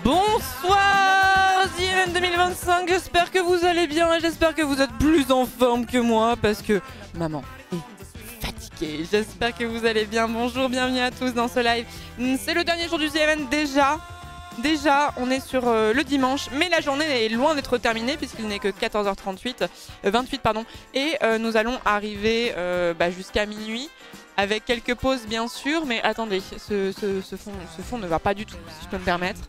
Bonsoir The 2025, j'espère que vous allez bien et j'espère que vous êtes plus en forme que moi parce que maman est fatiguée. J'espère que vous allez bien. Bonjour, bienvenue à tous dans ce live. C'est le dernier jour du The Event déjà. Déjà, on est sur le dimanche, mais la journée est loin d'être terminée puisqu'il n'est que 14h38, 28 pardon, et nous allons arriver jusqu'à minuit avec quelques pauses bien sûr, mais attendez, ce fond ne va pas du tout, si je peux me permettre.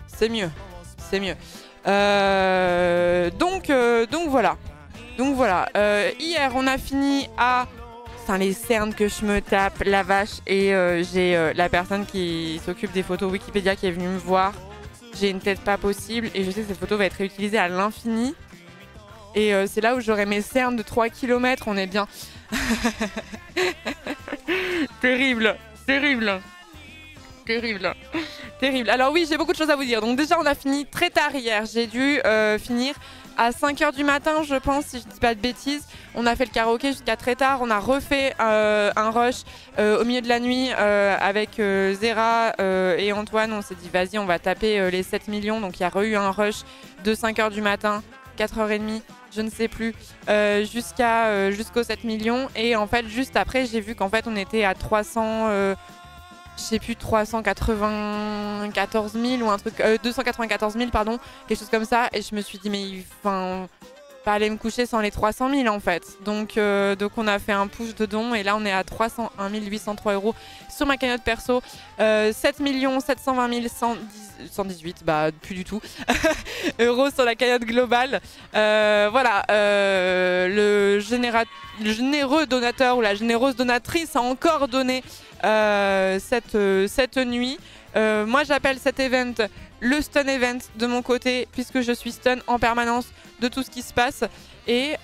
C'est mieux, c'est mieux. Donc voilà. Hier, on a fini à... Putain, les cernes que je me tape, la vache. Et j'ai la personne qui s'occupe des photos Wikipédia qui est venue me voir. J'ai une tête pas possible et je sais que cette photo va être réutilisée à l'infini. Et c'est là où j'aurai mes cernes de 3 km. On est bien. Terrible, terrible. Terrible. Terrible. Alors oui, j'ai beaucoup de choses à vous dire. Donc déjà, on a fini très tard hier. J'ai dû finir à 5h du matin, je pense, si je dis pas de bêtises. On a fait le karaoké jusqu'à très tard. On a refait un rush au milieu de la nuit avec Zera et Antoine. On s'est dit, vas-y, on va taper les 7 millions. Donc il y a eu un rush de 5h du matin, 4h30, je ne sais plus, jusqu'aux 7 millions. Et en fait, juste après, j'ai vu qu'en fait, on était à 300... je sais plus, 394 000 ou un truc, 294 000 pardon, quelque chose comme ça. Et je me suis dit, mais enfin, pas aller me coucher sans les 300 000 en fait. Donc on a fait un push de dons et là on est à 301 803 € sur ma cagnotte perso. 7 720 118, bah plus du tout, euros sur la cagnotte globale. Voilà, le généreux donateur ou la généreuse donatrice a encore donné cette nuit. Moi j'appelle cet event le stun event de mon côté puisque je suis stun en permanence de tout ce qui se passe et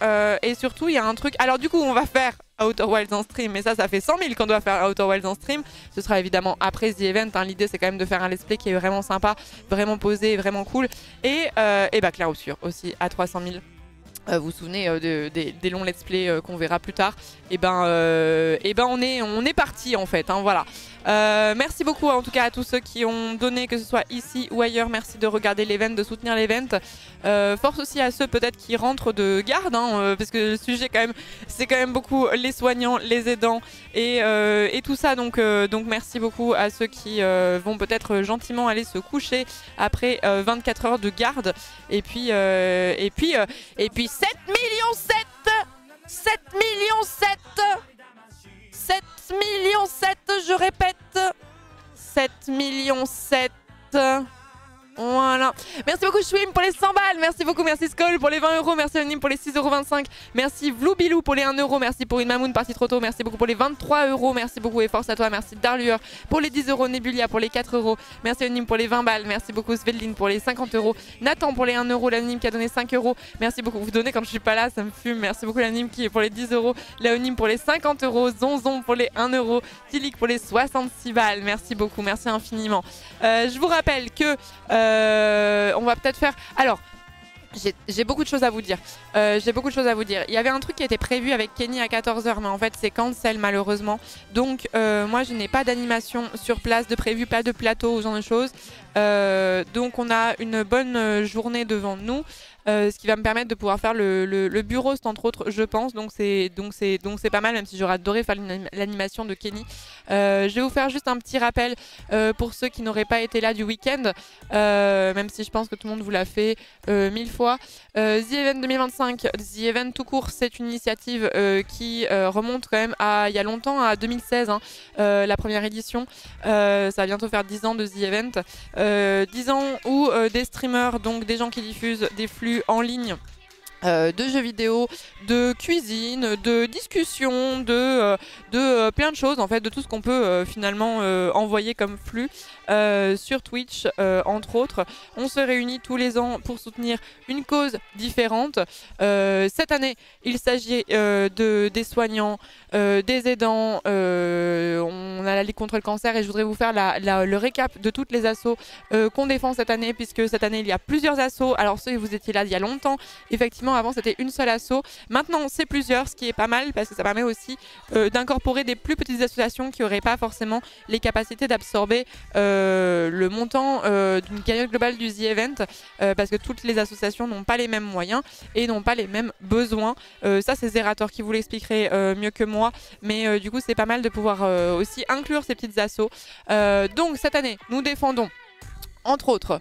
surtout il y a un truc. Alors du coup on va faire Outer Wilds en stream, mais ça fait 100 000 qu'on doit faire Outer Wilds en stream. Ce sera évidemment après The Event, hein. L'idée c'est quand même de faire un let's play qui est vraiment sympa, vraiment posé, vraiment cool. Et Clair aussi à 300 000. Vous vous souvenez des longs let's play qu'on verra plus tard. On est parti en fait, hein, voilà. Merci beaucoup en tout cas à tous ceux qui ont donné, que ce soit ici ou ailleurs. Merci de regarder l'event, de soutenir l'event. Force aussi à ceux peut-être qui rentrent de garde, hein, parce que le sujet quand même, c'est quand même beaucoup les soignants, les aidants et tout ça. Donc merci beaucoup à ceux qui vont peut-être gentiment aller se coucher après 24 heures de garde. Et puis 7 millions 7 millions 7 millions 7, je répète, 7 millions 7. Voilà. Merci beaucoup Schwim pour les 100 balles. Merci beaucoup, merci Skoll pour les 20 €. Merci Anonyme pour les 6,25 €. Merci Vloubilou pour les 1 €. Merci pour une Mamoun partie trop tôt. Merci beaucoup pour les 23 €. Merci beaucoup et force à toi. Merci Darlueur pour les 10 €. Nebulia pour les 4 €. Merci Anonyme pour les 20 balles. Merci beaucoup Sveldine pour les 50 €. Nathan pour les 1 €. L'Anonyme qui a donné 5 €. Merci beaucoup. Vous donnez quand je suis pas là, ça me fume. Merci beaucoup l'Anonyme qui est pour les 10 €. L'Anonyme pour les 50 €. Zonzon pour les 1 €. Tilik pour les 66 balles. Merci beaucoup. Merci infiniment. Je vous rappelle que on va peut-être faire... Alors, j'ai beaucoup de choses à vous dire. Il y avait un truc qui était prévu avec Kenny à 14 h, mais en fait c'est cancel malheureusement. Donc moi je n'ai pas d'animation sur place de prévu, pas de plateau ou ce genre de choses. Donc on a une bonne journée devant nous. Ce qui va me permettre de pouvoir faire le bureau, entre autres, je pense. Donc c'est pas mal, même si j'aurais adoré faire l'animation de Kenny. Je vais vous faire juste un petit rappel pour ceux qui n'auraient pas été là du week-end, même si je pense que tout le monde vous l'a fait 1000 fois. The Event 2025, The Event tout court, c'est une initiative qui remonte quand même à il y a longtemps, à 2016, hein, la première édition. Ça va bientôt faire 10 ans de The Event. 10 ans où des streamers, donc des gens qui diffusent des flux en ligne de jeux vidéo, de cuisine, de discussion, de plein de choses en fait, de tout ce qu'on peut finalement envoyer comme flux sur Twitch entre autres. On se réunit tous les ans pour soutenir une cause différente. Cette année, il s'agit des soignants, des aidants, on a la Ligue contre le cancer et je voudrais vous faire le récap de toutes les assos qu'on défend cette année, puisque cette année il y a plusieurs assos. Alors ceux qui vous étiez là il y a longtemps, effectivement Maintenant, avant, c'était une seule asso. Maintenant, c'est plusieurs, ce qui est pas mal parce que ça permet aussi d'incorporer des plus petites associations qui n'auraient pas forcément les capacités d'absorber le montant d'une cagnotte globale du The Event parce que toutes les associations n'ont pas les mêmes moyens et n'ont pas les mêmes besoins. Ça, c'est Zerator qui vous l'expliquerait mieux que moi, mais du coup, c'est pas mal de pouvoir aussi inclure ces petites assos. Donc, cette année, nous défendons, entre autres,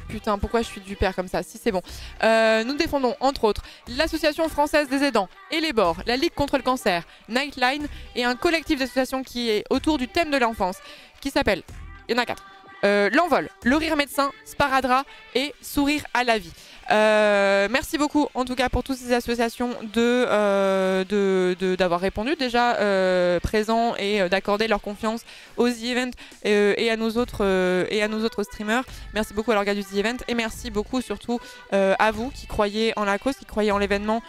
putain, pourquoi je suis du père comme ça? Si, c'est bon. Nous défendons, entre autres, l'Association française des aidants et les bords, la Ligue contre le cancer, Nightline et un collectif d'associations qui est autour du thème de l'enfance, qui s'appelle, il y en a 4, L'Envol, Le Rire Médecin, Sparadrap et Sourire à la vie. Merci beaucoup en tout cas pour toutes ces associations d'avoir répondu déjà présents et d'accorder leur confiance aux The Event et à nos autres streamers. Merci beaucoup à l'orga du The Event et merci beaucoup surtout à vous qui croyez en la cause, qui croyez en l'événement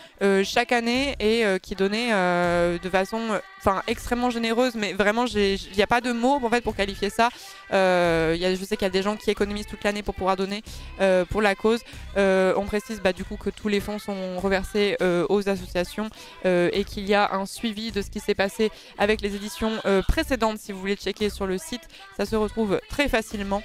chaque année et qui donnez de façon extrêmement généreuse, mais vraiment il n'y a pas de mots en fait pour qualifier ça. Je sais qu'il y a des gens qui économisent toute l'année pour pouvoir donner pour la cause. On précise du coup que tous les fonds sont reversés aux associations et qu'il y a un suivi de ce qui s'est passé avec les éditions précédentes. Si vous voulez checker sur le site, ça se retrouve très facilement.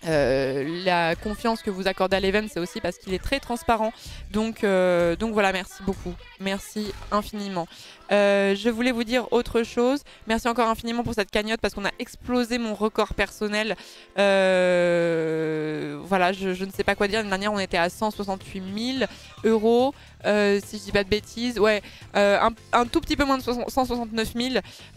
La confiance que vous accordez à l'event, c'est aussi parce qu'il est très transparent. Donc voilà, merci beaucoup. Merci infiniment. Je voulais vous dire autre chose. Merci encore infiniment pour cette cagnotte parce qu'on a explosé mon record personnel. Voilà, je ne sais pas quoi dire. L'année dernière, on était à 168 000 €. Si je dis pas de bêtises. Ouais, un tout petit peu moins de 169 000.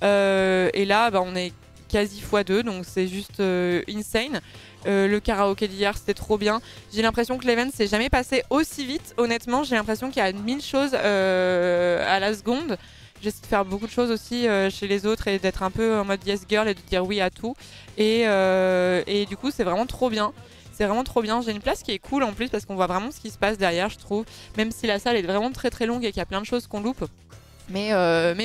Et là, on est quasi x2. Donc c'est juste insane. Le karaoké d'hier, c'était trop bien. J'ai l'impression que l'event s'est jamais passé aussi vite. Honnêtement, j'ai l'impression qu'il y a 1000 choses à la seconde. J'essaie de faire beaucoup de choses aussi chez les autres et d'être un peu en mode yes girl et de dire oui à tout. Et du coup, c'est vraiment trop bien. C'est vraiment trop bien. J'ai une place qui est cool en plus parce qu'on voit vraiment ce qui se passe derrière, je trouve. Même si la salle est vraiment très très longue et qu'il y a plein de choses qu'on loupe. Mais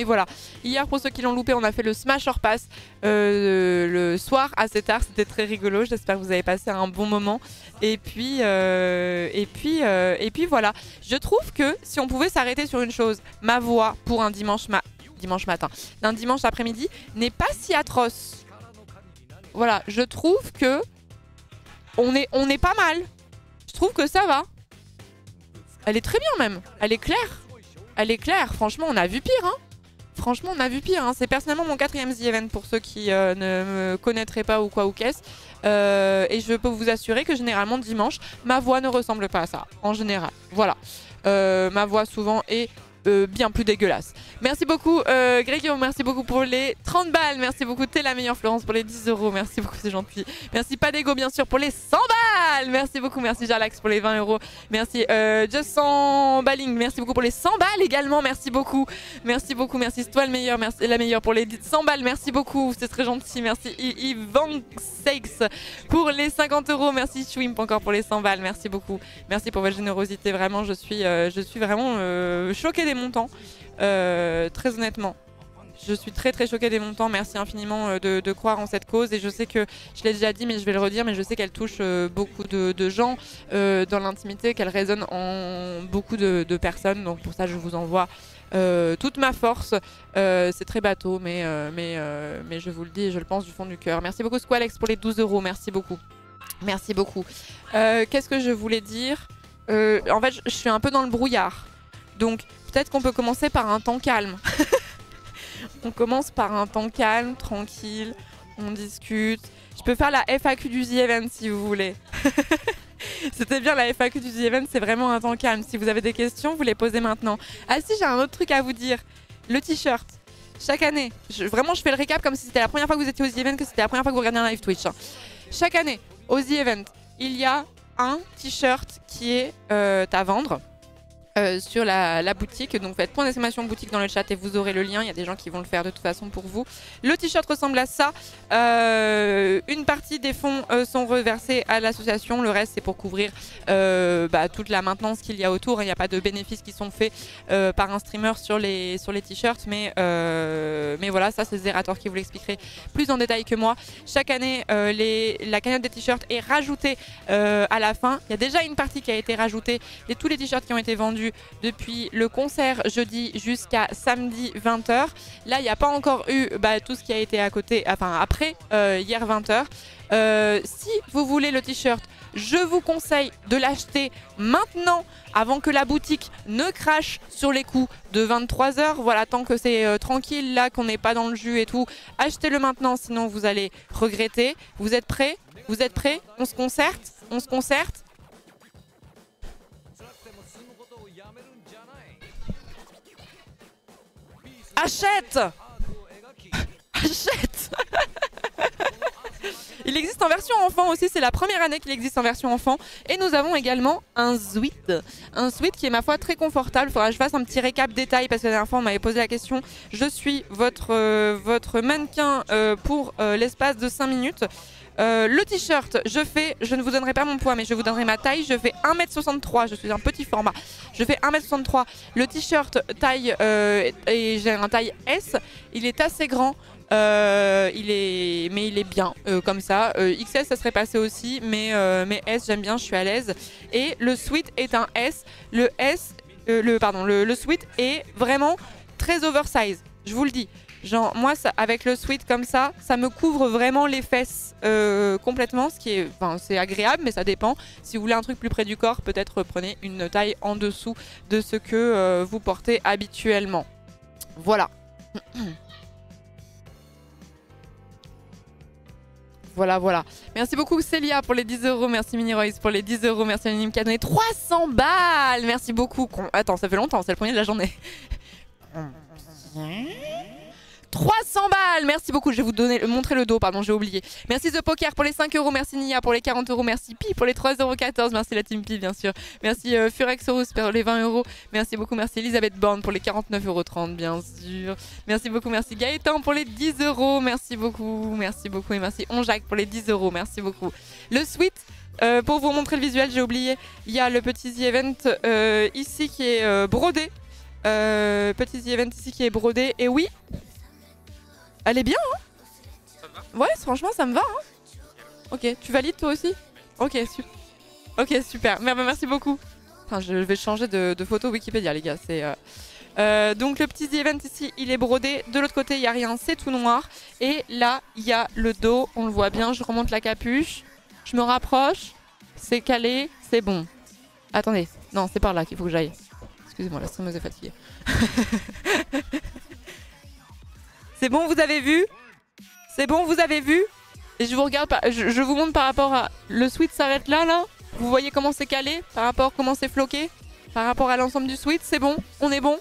voilà, hier pour ceux qui l'ont loupé, on a fait le Smash or Pass le soir assez tard, c'était très rigolo, j'espère que vous avez passé un bon moment. Et puis voilà, je trouve que si on pouvait s'arrêter sur une chose, ma voix pour un dimanche matin, d'un dimanche après-midi n'est pas si atroce. Voilà, je trouve que on est pas mal, je trouve que ça va. Elle est très bien même, elle est claire. Elle est claire, franchement on a vu pire hein. Franchement on a vu pire hein. C'est personnellement mon 4e The Event pour ceux qui ne me connaîtraient pas ou quoi ou qu'est-ce. Et je peux vous assurer que généralement dimanche, ma voix ne ressemble pas à ça, en général. Voilà, ma voix souvent est bien plus dégueulasse. Merci beaucoup Grégo, merci beaucoup pour les 30 balles, merci beaucoup T'es la meilleure Florence pour les 10 €, merci beaucoup, c'est gentil. Merci Padego bien sûr pour les 100 balles, merci beaucoup, merci Jarlax pour les 20 €, merci Just 100 Balling, merci beaucoup pour les 100 balles également, merci beaucoup, merci c'est toi le meilleur, merci la meilleure pour les 100 balles, merci beaucoup, c'est très gentil, merci Yvan Seix pour les 50 €, merci Schwimp encore pour les 100 balles, merci beaucoup, merci pour votre générosité, vraiment je suis vraiment choquée des montants, très honnêtement. Je suis très très choquée des montants, merci infiniment de croire en cette cause et je sais que, je l'ai déjà dit mais je vais le redire, mais je sais qu'elle touche beaucoup de gens dans l'intimité, qu'elle résonne en beaucoup de personnes, donc pour ça je vous envoie toute ma force. C'est très bateau mais je vous le dis et je le pense du fond du cœur. Merci beaucoup Squalex pour les 12 €, merci beaucoup. Merci beaucoup. Qu'est-ce que je voulais dire? En fait je suis un peu dans le brouillard, donc peut-être qu'on peut commencer par un temps calme. On commence par un temps calme, tranquille, on discute. Je peux faire la FAQ du The Event si vous voulez. C'était bien la FAQ du The Event, c'est vraiment un temps calme. Si vous avez des questions, vous les posez maintenant. Ah si, j'ai un autre truc à vous dire. Le t-shirt. Chaque année, vraiment je fais le récap comme si c'était la première fois que vous étiez au The Event, que c'était la première fois que vous regardiez un live Twitch. Hein. Chaque année, au The Event, il y a un t-shirt qui est à vendre. sur la boutique. Donc faites point d'exclamation boutique dans le chat et vous aurez le lien. Il y a des gens qui vont le faire de toute façon pour vous. Le t-shirt ressemble à ça. Une partie des fonds sont reversés à l'association. Le reste c'est pour couvrir toute la maintenance qu'il y a autour. Il n'y a pas de bénéfices qui sont faits par un streamer sur les t-shirts. Mais voilà, ça c'est Zerator qui vous l'expliquerait plus en détail que moi. Chaque année, la cagnotte des t-shirts est rajoutée à la fin. Il y a déjà une partie qui a été rajoutée. Et tous les t-shirts qui ont été vendus depuis le concert jeudi jusqu'à samedi 20h. Là, il n'y a pas encore eu tout ce qui a été à côté, enfin après hier 20h. Si vous voulez le t-shirt, je vous conseille de l'acheter maintenant avant que la boutique ne crache sur les coups de 23h. Voilà, tant que c'est tranquille là, qu'on n'est pas dans le jus et tout, achetez-le maintenant, sinon vous allez regretter. Vous êtes prêts? Vous êtes prêts? On se concerte? On se concerte? Achète! Achète! Il existe en version enfant aussi, c'est la première année qu'il existe en version enfant. Et nous avons également un sweat. Un sweat qui est ma foi très confortable. Il faudra que je fasse un petit récap détail parce que la dernière fois on m'avait posé la question. Je suis votre mannequin pour l'espace de 5 minutes. Le t-shirt, je ne vous donnerai pas mon poids, mais je vous donnerai ma taille. Je fais 1m63, je suis un petit format. Je fais 1m63. Le t-shirt taille, et j'ai un taille S. Il est assez grand, mais il est bien comme ça. XS, ça serait passé aussi, mais S, j'aime bien, je suis à l'aise. Et le sweat est un S. Le sweat est vraiment très oversize, je vous le dis. Genre moi avec le sweat comme ça me couvre vraiment les fesses complètement, ce qui est, c'est agréable, mais ça dépend. Si vous voulez un truc plus près du corps, peut-être prenez une taille en dessous de ce que vous portez habituellement. Voilà. Voilà. Merci beaucoup Célia pour les 10 €. Merci Mini Royce pour les 10 €. Merci Anonyme qui a donné 300 balles. Merci beaucoup. Attends, ça fait longtemps, c'est le premier de la journée. 300 balles, merci beaucoup. Je vais vous montrer le dos, pardon, j'ai oublié. Merci The Poker pour les 5 €, merci Nia pour les 40 €, merci Pi pour les 3,14 €, merci la team Pi bien sûr. Merci Furexorus pour les 20 €, merci beaucoup, merci Elisabeth Born pour les 49,30 € bien sûr. Merci beaucoup, merci Gaëtan pour les 10 €, merci beaucoup et merci Onjac pour les 10 €, merci beaucoup. Le sweat, pour vous montrer le visuel, j'ai oublié, il y a le petit The Event ici qui est brodé. Petit The Event ici qui est brodé, et oui, elle est bien, hein? Ça te va? Ouais, franchement, ça me va, hein? Ok, tu valides toi aussi? Ok, super. Merci beaucoup. Enfin, je vais changer de photo Wikipédia, les gars. Donc, le petit The Event ici, il est brodé. De l'autre côté, il n'y a rien, c'est tout noir. Et là, il y a le dos, on le voit bien. Je remonte la capuche. Je me rapproche. C'est calé, c'est bon. Attendez, non, c'est par là qu'il faut que j'aille. Excusez-moi, la streameuse est fatiguée. C'est bon, vous avez vu? C'est bon, vous avez vu? Et je vous regarde, je vous montre par rapport à... Le sweat s'arrête là. Vous voyez comment c'est calé? Par rapport à comment c'est floqué? Par rapport à l'ensemble du sweat, c'est bon? On est bon?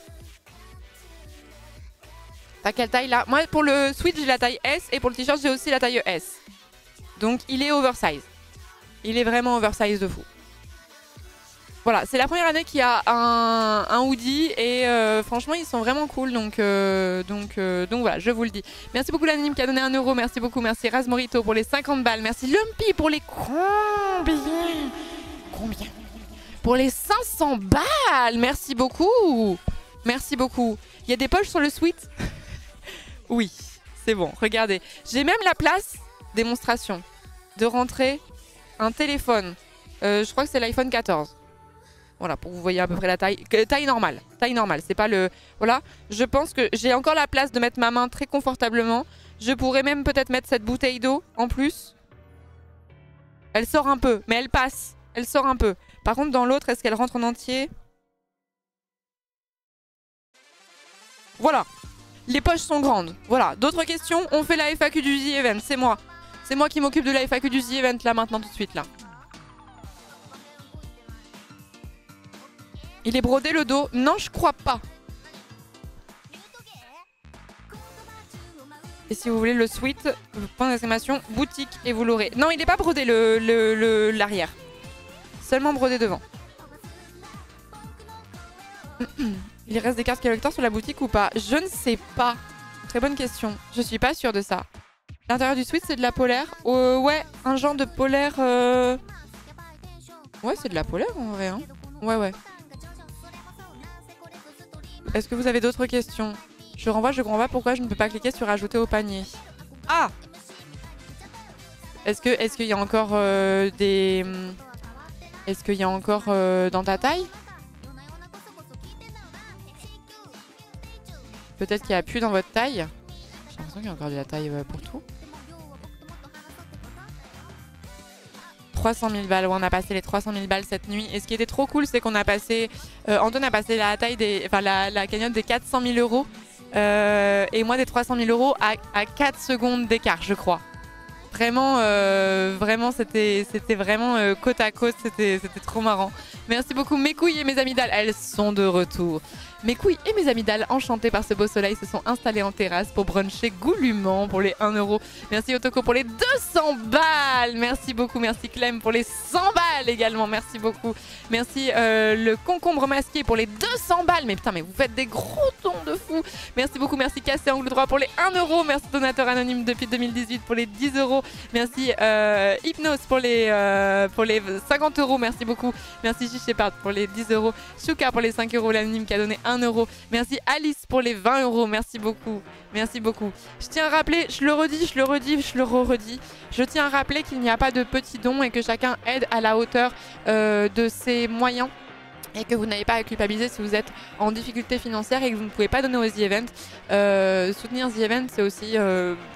T'as quelle taille là? Moi, pour le sweat, j'ai la taille S et pour le t-shirt, j'ai aussi la taille S. Donc, il est oversize. Il est vraiment oversize de fou. Voilà, c'est la première année qu'il y a un hoodie et franchement ils sont vraiment cool, donc voilà, je vous le dis. Merci beaucoup l'anonyme qui a donné 1 €, merci beaucoup, merci Razmorito pour les 50 balles, merci Lumpy pour les combien pour les 500 balles, merci beaucoup. Il y a des poches sur le sweat? Oui, c'est bon, regardez. J'ai même la place, démonstration, de rentrer un téléphone. Je crois que c'est l'iPhone 14. Voilà, pour que vous voyez à peu près la taille. Taille normale, c'est pas le... Voilà, je pense que j'ai encore la place de mettre ma main très confortablement. Je pourrais même peut-être mettre cette bouteille d'eau en plus. Elle sort un peu, mais elle passe. Elle sort un peu. Par contre, dans l'autre, est-ce qu'elle rentre en entier? Voilà. Les poches sont grandes. Voilà. D'autres questions? On fait la FAQ du The Event. C'est moi. C'est moi qui m'occupe de la FAQ du The Event là, maintenant, tout de suite, là. Il est brodé le dos? Non, je crois pas. Et si vous voulez le sweat, point d'exclamation, boutique et vous l'aurez. Non, il n'est pas brodé l'arrière. Seulement brodé devant. il reste des cartes collector sur la boutique ou pas? Je ne sais pas. Très bonne question. Je suis pas sûre de ça. L'intérieur du sweat, c'est de la polaire. Ouais, un genre de polaire... Ouais, c'est de la polaire en vrai. Hein. Ouais. Est-ce que vous avez d'autres questions? Je renvoie, je comprends pas pourquoi je ne peux pas cliquer sur ajouter au panier. Ah! Est-ce qu'il y a encore des... Est-ce qu'il y a encore dans ta taille? Peut-être qu'il n'y a plus dans votre taille. J'ai l'impression qu'il y a encore de la taille pour tout. 300 000 balles, ouais, on a passé les 300 000 balles cette nuit. Et ce qui était trop cool, c'est qu'on a passé... Antoine a passé la taille des... Enfin, la cagnotte des 400 000 €. Et moi des 300 000 € à 4 secondes d'écart, je crois. Vraiment, vraiment c'était vraiment côte à côte, c'était trop marrant. Merci beaucoup mes couilles et mes amygdales, elles sont de retour. Mes couilles et mes amygdales, enchantées par ce beau soleil, se sont installées en terrasse pour bruncher goulûment pour les 1 €. Merci Otoko pour les 200 balles. Merci beaucoup, merci Clem pour les 100 balles également. Merci beaucoup. Merci le concombre masqué pour les 200 balles. Mais putain, mais vous faites des gros dons de fou. Merci beaucoup, merci Cassé Angle Droit pour les 1 €. Merci Donateur Anonyme depuis 2018 pour les 10 €. Merci Hypnose pour les 50 €. Merci beaucoup. Merci J. Shepard pour les 10 €. Shuka pour les 5 €. L'anonyme qui a donné 1 €. Merci Alice pour les 20 €. Merci beaucoup. Merci beaucoup. Je tiens à rappeler, je le redis, je le redis. Je tiens à rappeler qu'il n'y a pas de petits dons et que chacun aide à la hauteur de ses moyens. Et que vous n'avez pas à culpabiliser si vous êtes en difficulté financière et que vous ne pouvez pas donner aux The Event. Soutenir The Event, c'est aussi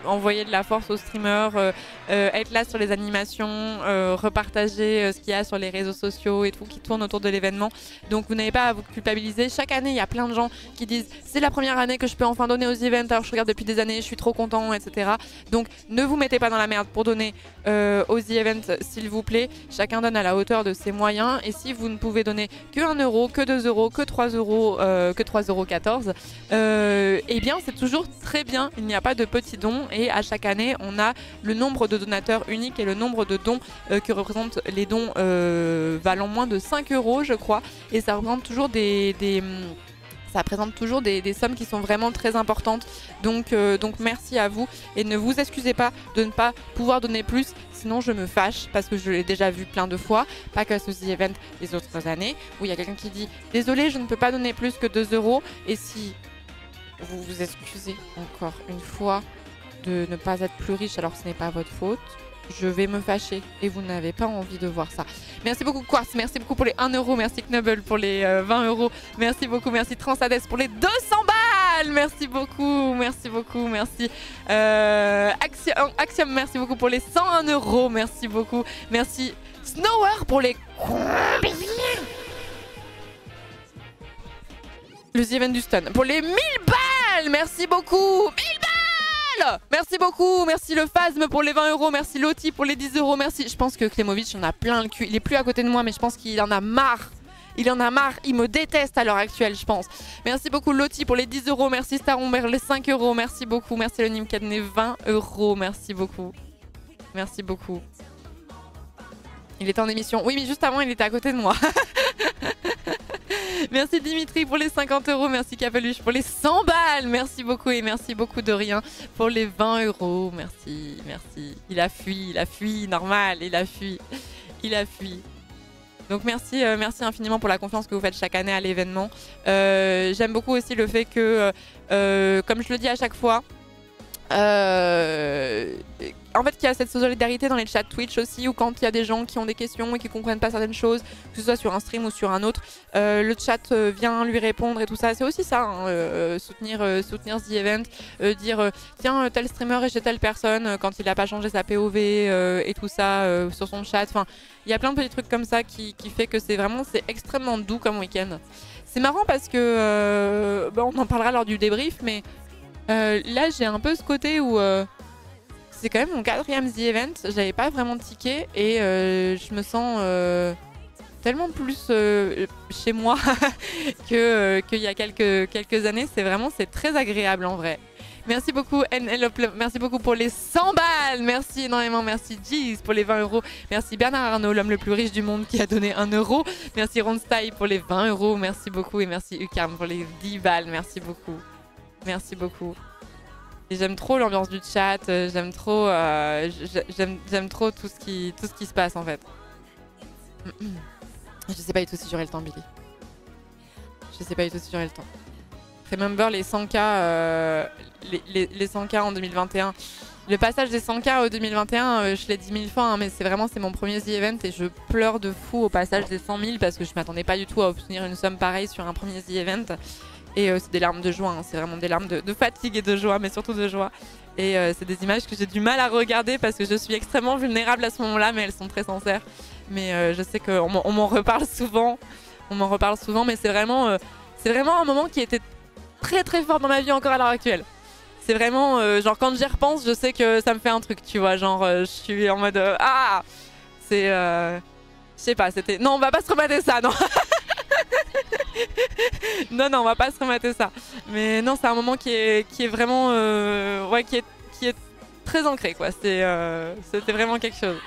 envoyer de la force aux streamers, être là sur les animations, repartager ce qu'il y a sur les réseaux sociaux et tout qui tourne autour de l'événement. Donc vous n'avez pas à vous culpabiliser. Chaque année, il y a plein de gens qui disent c'est la première année que je peux enfin donner aux The Event, alors je regarde depuis des années, je suis trop content, etc. Donc ne vous mettez pas dans la merde pour donner aux The Event, s'il vous plaît. Chacun donne à la hauteur de ses moyens. Et si vous ne pouvez donner que 1 €, que 2 €, que 3 €, que 3,14 €, eh bien c'est toujours très bien, il n'y a pas de petits dons et à chaque année on a le nombre de donateurs uniques et le nombre de dons que représentent les dons valant moins de 5 € je crois, et ça représente toujours ça présente toujours des sommes qui sont vraiment très importantes. Donc merci à vous et ne vous excusez pas de ne pas pouvoir donner plus. Sinon je me fâche parce que je l'ai déjà vu plein de fois, pas que ce The Event, les autres années, où il y a quelqu'un qui dit « Désolé, je ne peux pas donner plus que 2 € ». Et si vous vous excusez encore une fois de ne pas être plus riche alors que ce n'est pas votre faute, je vais me fâcher et vous n'avez pas envie de voir ça. Merci beaucoup Quartz, merci beaucoup pour les 1 €, merci Knubble pour les 20 €, merci beaucoup, merci Transades pour les 200 balles, merci beaucoup, merci Axiom, merci beaucoup pour les 101 €, merci beaucoup, merci Snower pour les combien? Le The Event du Stun pour les 1000 balles, merci beaucoup, 1000 balles. Merci beaucoup, merci le Phasme pour les 20 €, merci Loti pour les 10 €, merci. Je pense que Klemovic en a plein le cul, il est plus à côté de moi mais je pense qu'il en a marre. Il en a marre, il me déteste à l'heure actuelle, je pense. Merci beaucoup Loti pour les 10 €, merci Staromber les 5 €, merci beaucoup, merci le Nîmes qui a donné 20 €, merci beaucoup. Merci beaucoup. Il était en émission, oui mais juste avant il était à côté de moi. Merci Dimitri pour les 50 €, merci Capeluche pour les 100 balles, merci beaucoup et merci beaucoup de rien pour les 20 €, merci, merci. Il a fui, normal, il a fui. Donc merci, merci infiniment pour la confiance que vous faites chaque année à l'événement. J'aime beaucoup aussi le fait que, comme je le dis à chaque fois, en fait, qu'il y a cette solidarité dans les chats Twitch aussi, ou quand il y a des gens qui ont des questions et qui comprennent pas certaines choses, que ce soit sur un stream ou sur un autre, le chat vient lui répondre et tout ça. C'est aussi ça, hein, soutenir The Event, dire tiens tel streamer est chez telle personne quand il a pas changé sa POV et tout ça sur son chat. Enfin, il y a plein de petits trucs comme ça qui fait que c'est extrêmement doux comme week-end. C'est marrant parce que on en parlera lors du débrief, mais là j'ai un peu ce côté où c'est quand même mon 4e The Event, j'avais pas vraiment de ticket et je me sens tellement plus chez moi qu'il y a quelques années. C'est très agréable en vrai. Merci beaucoup NL, merci beaucoup pour les 100 balles. Merci énormément, merci Jeez pour les 20 €. Merci Bernard Arnault, l'homme le plus riche du monde qui a donné 1 €. Merci Ronstyle pour les 20 €. Merci beaucoup et merci Ucarm pour les 10 balles. Merci beaucoup. Merci beaucoup. J'aime trop l'ambiance du chat, j'aime trop, j'aime trop tout ce qui se passe en fait. Je sais pas du tout si j'aurai le temps, Billy. Je sais pas du tout si j'aurai le temps. Remember les 100K, les 100K en 2021. Le passage des 100K au 2021, je l'ai dit 1000 fois, hein, mais c'est mon premier The Event et je pleure de fou au passage des 100 000 parce que je m'attendais pas du tout à obtenir une somme pareille sur un premier The Event. Et c'est des larmes de joie, hein, c'est vraiment des larmes de fatigue et de joie, mais surtout de joie. Et c'est des images que j'ai du mal à regarder parce que je suis extrêmement vulnérable à ce moment-là, mais elles sont très sincères. Mais je sais qu'on m'en reparle souvent, mais c'est vraiment un moment qui était très très fort dans ma vie encore à l'heure actuelle. C'est vraiment, genre quand j'y repense, je sais que ça me fait un truc, tu vois, genre je suis en mode ah, c'est, je sais pas, c'était, non on va pas se remater ça, non. non, on va pas se remater ça. Mais non, c'est un moment qui est vraiment, ouais, qui est très ancré, quoi. C'était vraiment quelque chose.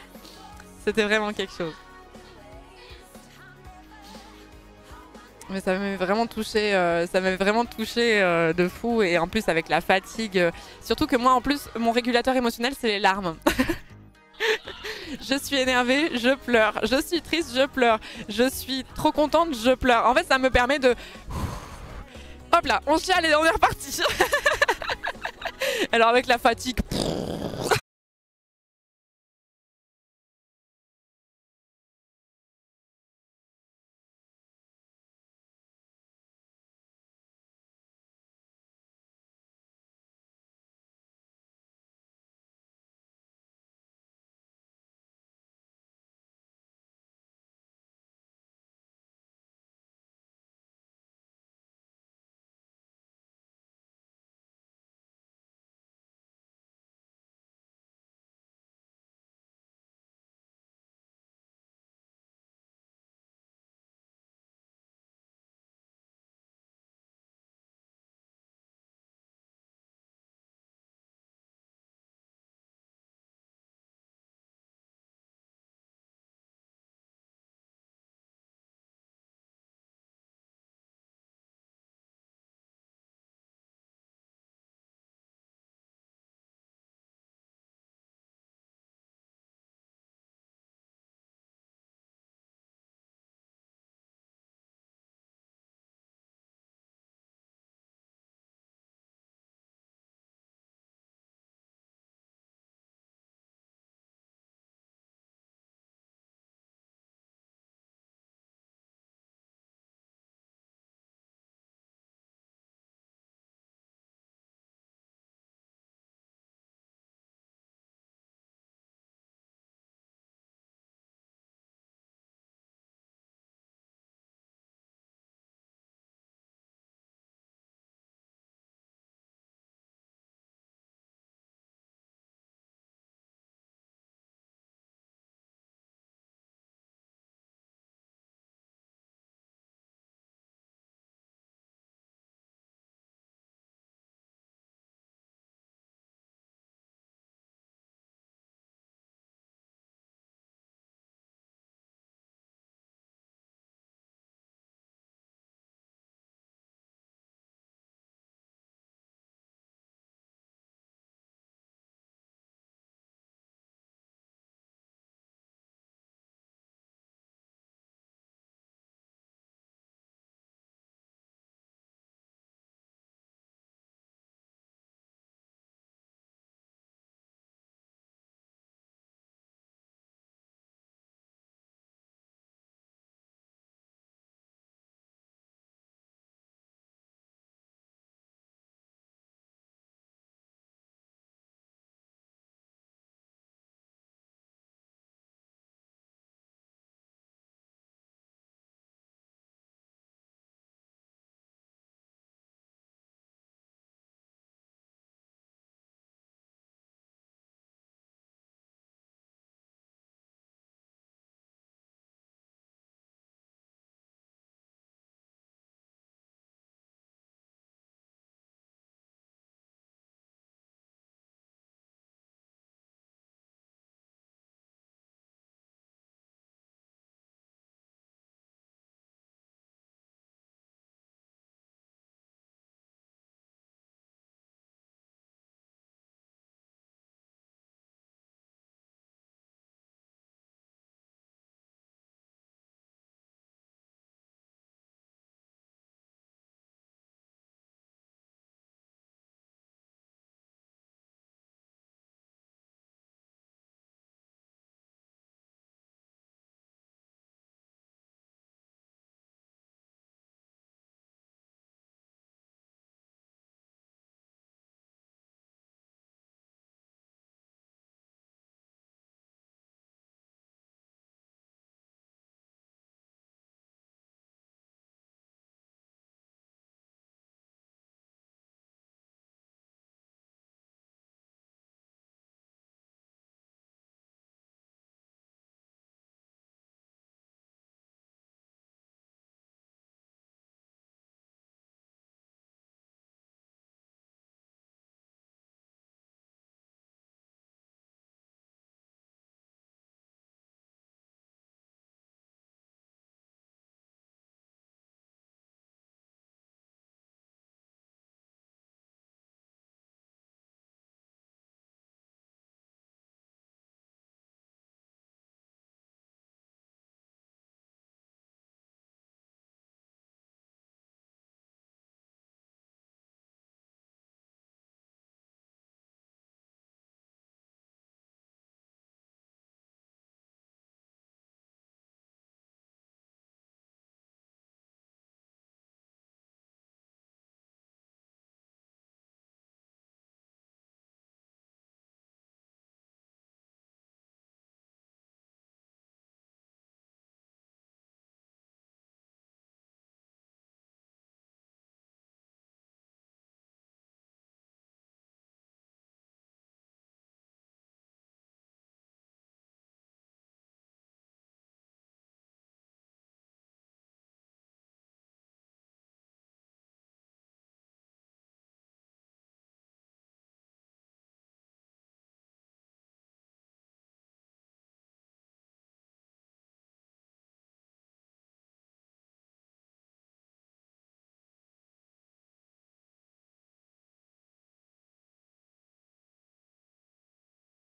C'était vraiment quelque chose. Mais ça m'avait vraiment touché, de fou. Et en plus avec la fatigue, surtout que moi en plus mon régulateur émotionnel c'est les larmes. Je suis énervée, je pleure. Je suis triste, je pleure. Je suis trop contente, je pleure. En fait, ça me permet de... Hop là, on chiale et on est reparti. Alors avec la fatigue...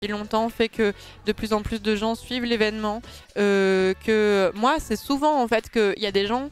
longtemps fait que de plus en plus de gens suivent l'événement. Que moi, c'est souvent en fait qu'il y a des gens,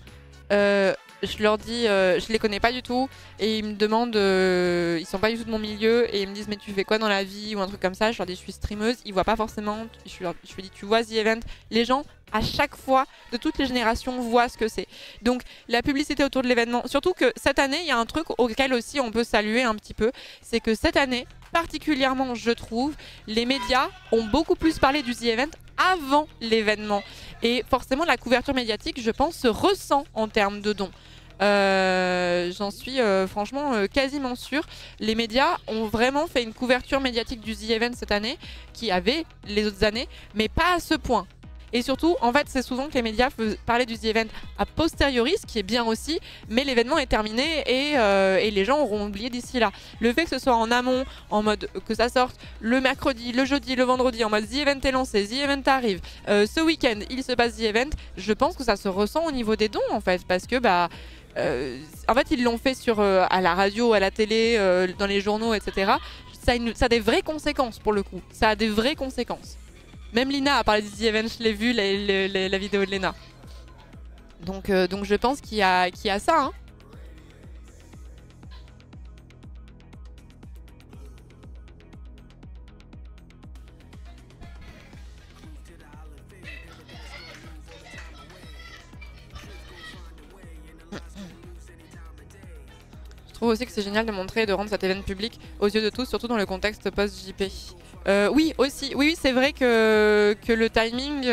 je leur dis, je les connais pas du tout, et ils me demandent, ils sont pas du tout de mon milieu, et ils me disent mais tu fais quoi dans la vie ou un truc comme ça. Je leur dis je suis streameuse, ils voient pas forcément, je leur dis tu vois The Event. Les gens à chaque fois, de toutes les générations, voient ce que c'est. Donc la publicité autour de l'événement, surtout que cette année, il y a un truc auquel aussi on peut saluer un petit peu, c'est que cette année, particulièrement je trouve, les médias ont beaucoup plus parlé du The Event avant l'événement. Et forcément la couverture médiatique, je pense, se ressent en termes de dons. J'en suis franchement quasiment sûre. Les médias ont vraiment fait une couverture médiatique du The Event cette année, qui avait les autres années, mais pas à ce point. Et surtout, en fait, c'est souvent que les médias parlaient du The Event a posteriori, ce qui est bien aussi, mais l'événement est terminé et les gens auront oublié d'ici là. Le fait que ce soit en amont, en mode que ça sorte le mercredi, le jeudi, le vendredi, en mode The Event est lancé, The Event arrive, ce week-end il se passe The Event, je pense que ça se ressent au niveau des dons en fait, parce que en fait ils l'ont fait à la radio, à la télé, dans les journaux, etc. Ça a des vraies conséquences pour le coup, ça a des vraies conséquences. Même Lina a parlé du The Event, je l'ai vu, la vidéo de Lena. Donc je pense qu'il y a ça. Hein. Je trouve aussi que c'est génial de montrer et de rendre cet événement public aux yeux de tous, surtout dans le contexte post-JP. Oui, aussi. Oui, c'est vrai que le timing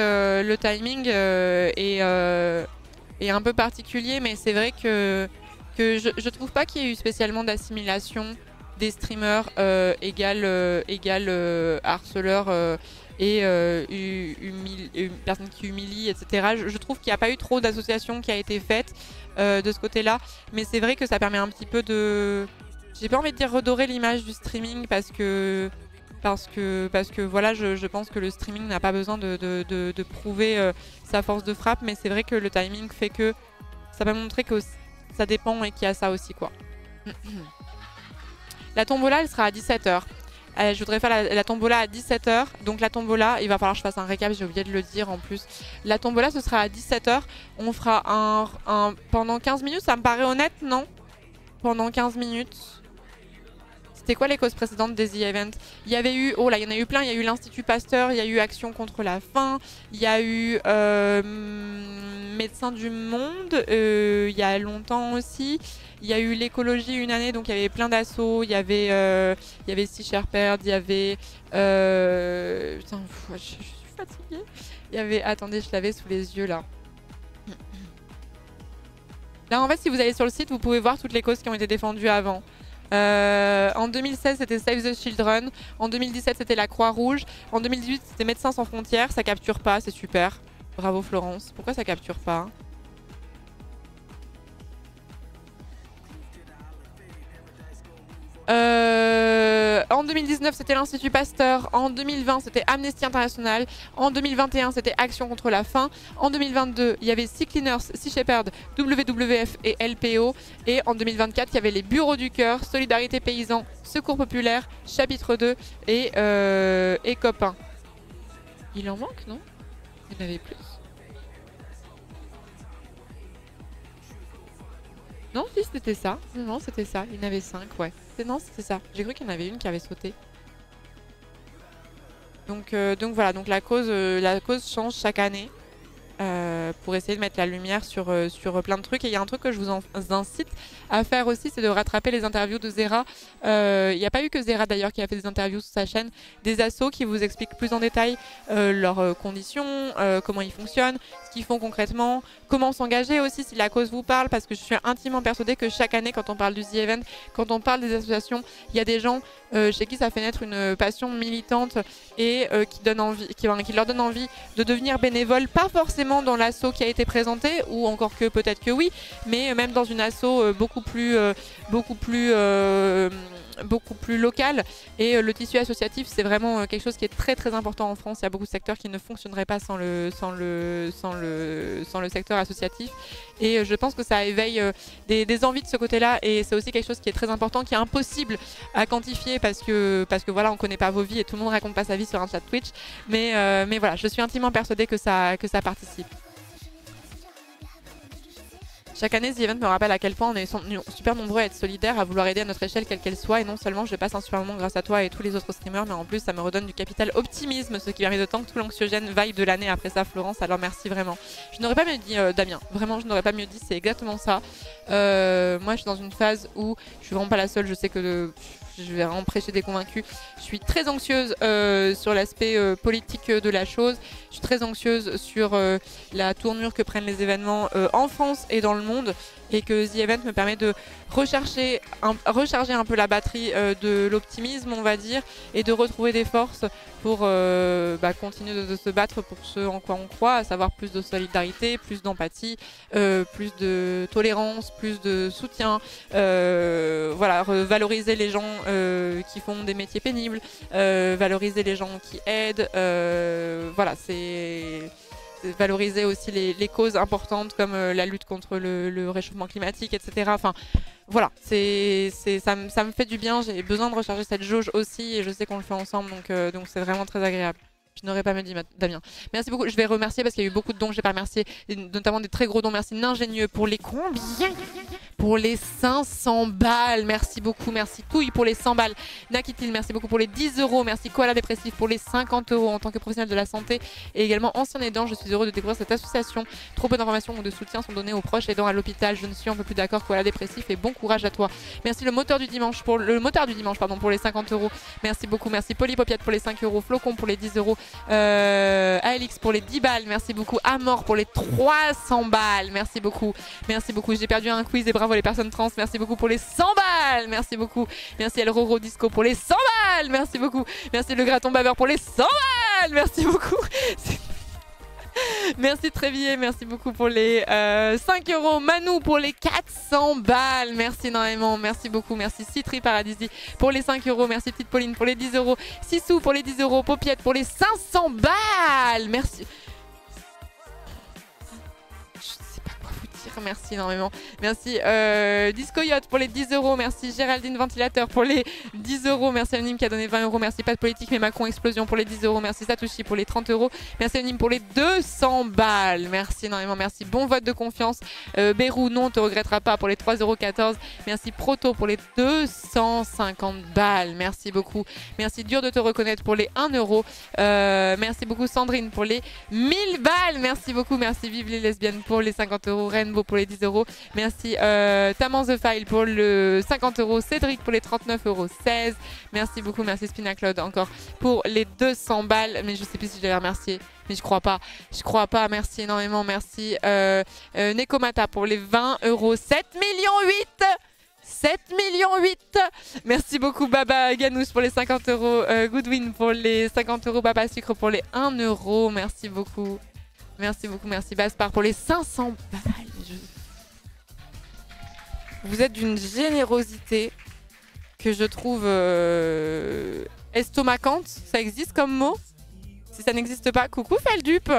est un peu particulier, mais c'est vrai que je trouve pas qu'il y ait eu spécialement d'assimilation des streamers égale harceleurs et une personne qui humilie, etc. Je trouve qu'il n'y a pas eu trop d'associations qui a été faite de ce côté-là, mais c'est vrai que ça permet un petit peu de... J'ai pas envie de dire redorer l'image du streaming parce que voilà, je pense que le streaming n'a pas besoin de prouver sa force de frappe, mais c'est vrai que le timing fait que ça va montrer que ça dépend et qu'il y a ça aussi, quoi. La tombola, elle sera à 17h. Je voudrais faire la tombola à 17h. Donc la tombola, il va falloir que je fasse un récap, j'ai oublié de le dire en plus. La tombola, ce sera à 17h. On fera pendant 15 minutes, ça me paraît honnête, non? Pendant 15 minutes. C'était quoi les causes précédentes des The Event? Il y avait eu, oh là, il y en a eu plein. Il y a eu l'Institut Pasteur, il y a eu Action contre la faim, il y a eu Médecins du Monde, il y a longtemps aussi. Il y a eu l'écologie une année, donc il y avait plein d'assauts. Il y avait Sea Shepherd, il y avait... Putain, je suis fatiguée. Il y avait... Attendez, je l'avais sous les yeux là. Là, en fait, si vous allez sur le site, vous pouvez voir toutes les causes qui ont été défendues avant. En 2016, c'était Save the Children. En 2017, c'était la Croix-Rouge. En 2018, c'était Médecins sans frontières. Ça capture pas, c'est super. Bravo Florence. Pourquoi ça capture pas? En 2019, c'était l'Institut Pasteur. En 2020, c'était Amnesty International. En 2021, c'était Action contre la faim. En 2022, il y avait Sea Cleaners, Sea Shepherd, WWF et LPO. Et en 2024, il y avait les Bureaux du Cœur, Solidarité Paysan, Secours Populaire, Chapitre 2 et Copains. Il en manque, non? Il y en avait plus. Non, si c'était ça. Non, c'était ça. Il y en avait 5, ouais. Non, c'était ça. J'ai cru qu'il y en avait une qui avait sauté. Donc voilà, donc la cause change chaque année pour essayer de mettre la lumière sur plein de trucs. Et il y a un truc que je vous incite à faire aussi, c'est de rattraper les interviews de Zera. Il n'y a pas eu que Zera d'ailleurs qui a fait des interviews sur sa chaîne, des assos qui vous expliquent plus en détail leurs conditions, comment ils fonctionnent, ce qu'ils font concrètement, comment s'engager aussi si la cause vous parle, parce que je suis intimement persuadée que chaque année quand on parle du The Event, quand on parle des associations, il y a des gens chez qui ça fait naître une passion militante et qui leur donne envie de devenir bénévole, pas forcément dans l'asso qui a été présenté, ou encore que peut-être que oui, mais même dans une asso beaucoup plus beaucoup plus local. Et le tissu associatif, c'est vraiment quelque chose qui est très très important en France. Il y a beaucoup de secteurs qui ne fonctionneraient pas sans le secteur associatif. Et je pense que ça éveille des envies de ce côté-là. Et c'est aussi quelque chose qui est très important, qui est impossible à quantifier parce que voilà, on ne connaît pas vos vies et tout le monde ne raconte pas sa vie sur un chat Twitch. Mais voilà, je suis intimement persuadée que ça participe. Chaque année, The Event me rappelle à quel point on est super nombreux à être solidaires, à vouloir aider à notre échelle quelle qu'elle soit. Et non seulement je passe un super moment grâce à toi et tous les autres streamers, mais en plus ça me redonne du capital optimisme, ce qui permet de tant que tout l'anxiogène vaille de l'année après ça, Florence. Alors merci vraiment. Je n'aurais pas mieux dit, Damien. Vraiment, je n'aurais pas mieux dit, c'est exactement ça. Moi, je suis dans une phase où je suis vraiment pas la seule. Je sais que je vais vraiment prêcher des convaincus. Je suis très anxieuse sur l'aspect politique de la chose. Je suis très anxieuse sur la tournure que prennent les événements en France et dans le monde. Et que The Event me permet de recharger un peu la batterie de l'optimisme, on va dire, et de retrouver des forces pour continuer de se battre pour ce en quoi on croit, à savoir plus de solidarité, plus d'empathie, plus de tolérance, plus de soutien, voilà, valoriser les gens qui font des métiers pénibles, valoriser les gens qui aident, voilà, c'est valoriser aussi les causes importantes comme la lutte contre le réchauffement climatique, etc. Enfin, voilà, ça me fait du bien, j'ai besoin de recharger cette jauge aussi et je sais qu'on le fait ensemble, donc c'est vraiment très agréable. Je n'aurais pas me dit, Damien. Merci beaucoup. Je vais remercier parce qu'il y a eu beaucoup de dons que j'ai pas remercié, notamment des très gros dons. Merci N'ingénieux pour les combien? Pour les 500 balles. Merci beaucoup. Merci Touille pour les 100 balles. Nakitil, merci beaucoup pour les 10 euros. Merci Koala Dépressif pour les 50 euros en tant que professionnel de la santé et également ancien aidant. Je suis heureux de découvrir cette association. Trop peu d'informations ou de soutien sont données aux proches aidants à l'hôpital. Je ne suis un peu plus d'accord. Koala Dépressif et bon courage à toi. Merci le moteur du dimanche pour les 50 euros. Merci beaucoup. Merci Polypopiette pour les 5 euros. Flocon pour les 10 euros. Alix pour les 10 balles, merci beaucoup. Amor pour les 300 balles, merci beaucoup. Merci beaucoup, j'ai perdu un quiz et bravo les personnes trans, merci beaucoup pour les 100 balles, merci beaucoup. Merci El Roro Disco pour les 100 balles, merci beaucoup. Merci le Graton Baveur pour les 100 balles, merci beaucoup. Merci Trévier, merci beaucoup pour les 5 euros. Manu pour les 400 balles, merci énormément, merci beaucoup. Merci Citri Paradisi pour les 5 euros. Merci Petite Pauline pour les 10 euros. Sissou pour les 10 euros. Popiette pour les 500 balles, merci. Merci énormément. Merci Disco Yacht pour les 10 euros. Merci Géraldine Ventilateur pour les 10 euros. Merci Anonyme qui a donné 20 euros. Merci Pas de Politique mais Macron Explosion pour les 10 euros. Merci Satoshi pour les 30 euros. Merci Anonyme pour les 200 balles. Merci énormément. Merci Bon Vote de Confiance. Bérou, non, te regrettera pas pour les 3,14 euros. Merci Proto pour les 250 balles. Merci beaucoup. Merci Dur de te reconnaître pour les 1 euro. Merci beaucoup Sandrine pour les 1000 balles. Merci beaucoup. Merci Vive les lesbiennes pour les 50 euros. Rainbow pour les 10 euros. Merci Taman The File pour le 50 euros. Cédric pour les 39,16 euros. Merci beaucoup. Merci Spinacloud encore pour les 200 balles. Mais je sais plus si je l'avais remercié. Mais je crois pas. Je crois pas. Merci énormément. Merci Nekomata pour les 20 euros. 7 millions 8. 7 millions 8. Merci beaucoup Baba Ganous pour les 50 euros. Goodwin pour les 50 euros. Baba Sucre pour les 1 euro. Merci beaucoup. Merci beaucoup, merci Baspar pour les 500 balles. Vous êtes d'une générosité que je trouve estomacante. Ça existe comme mot? Si ça n'existe pas, coucou Feldup.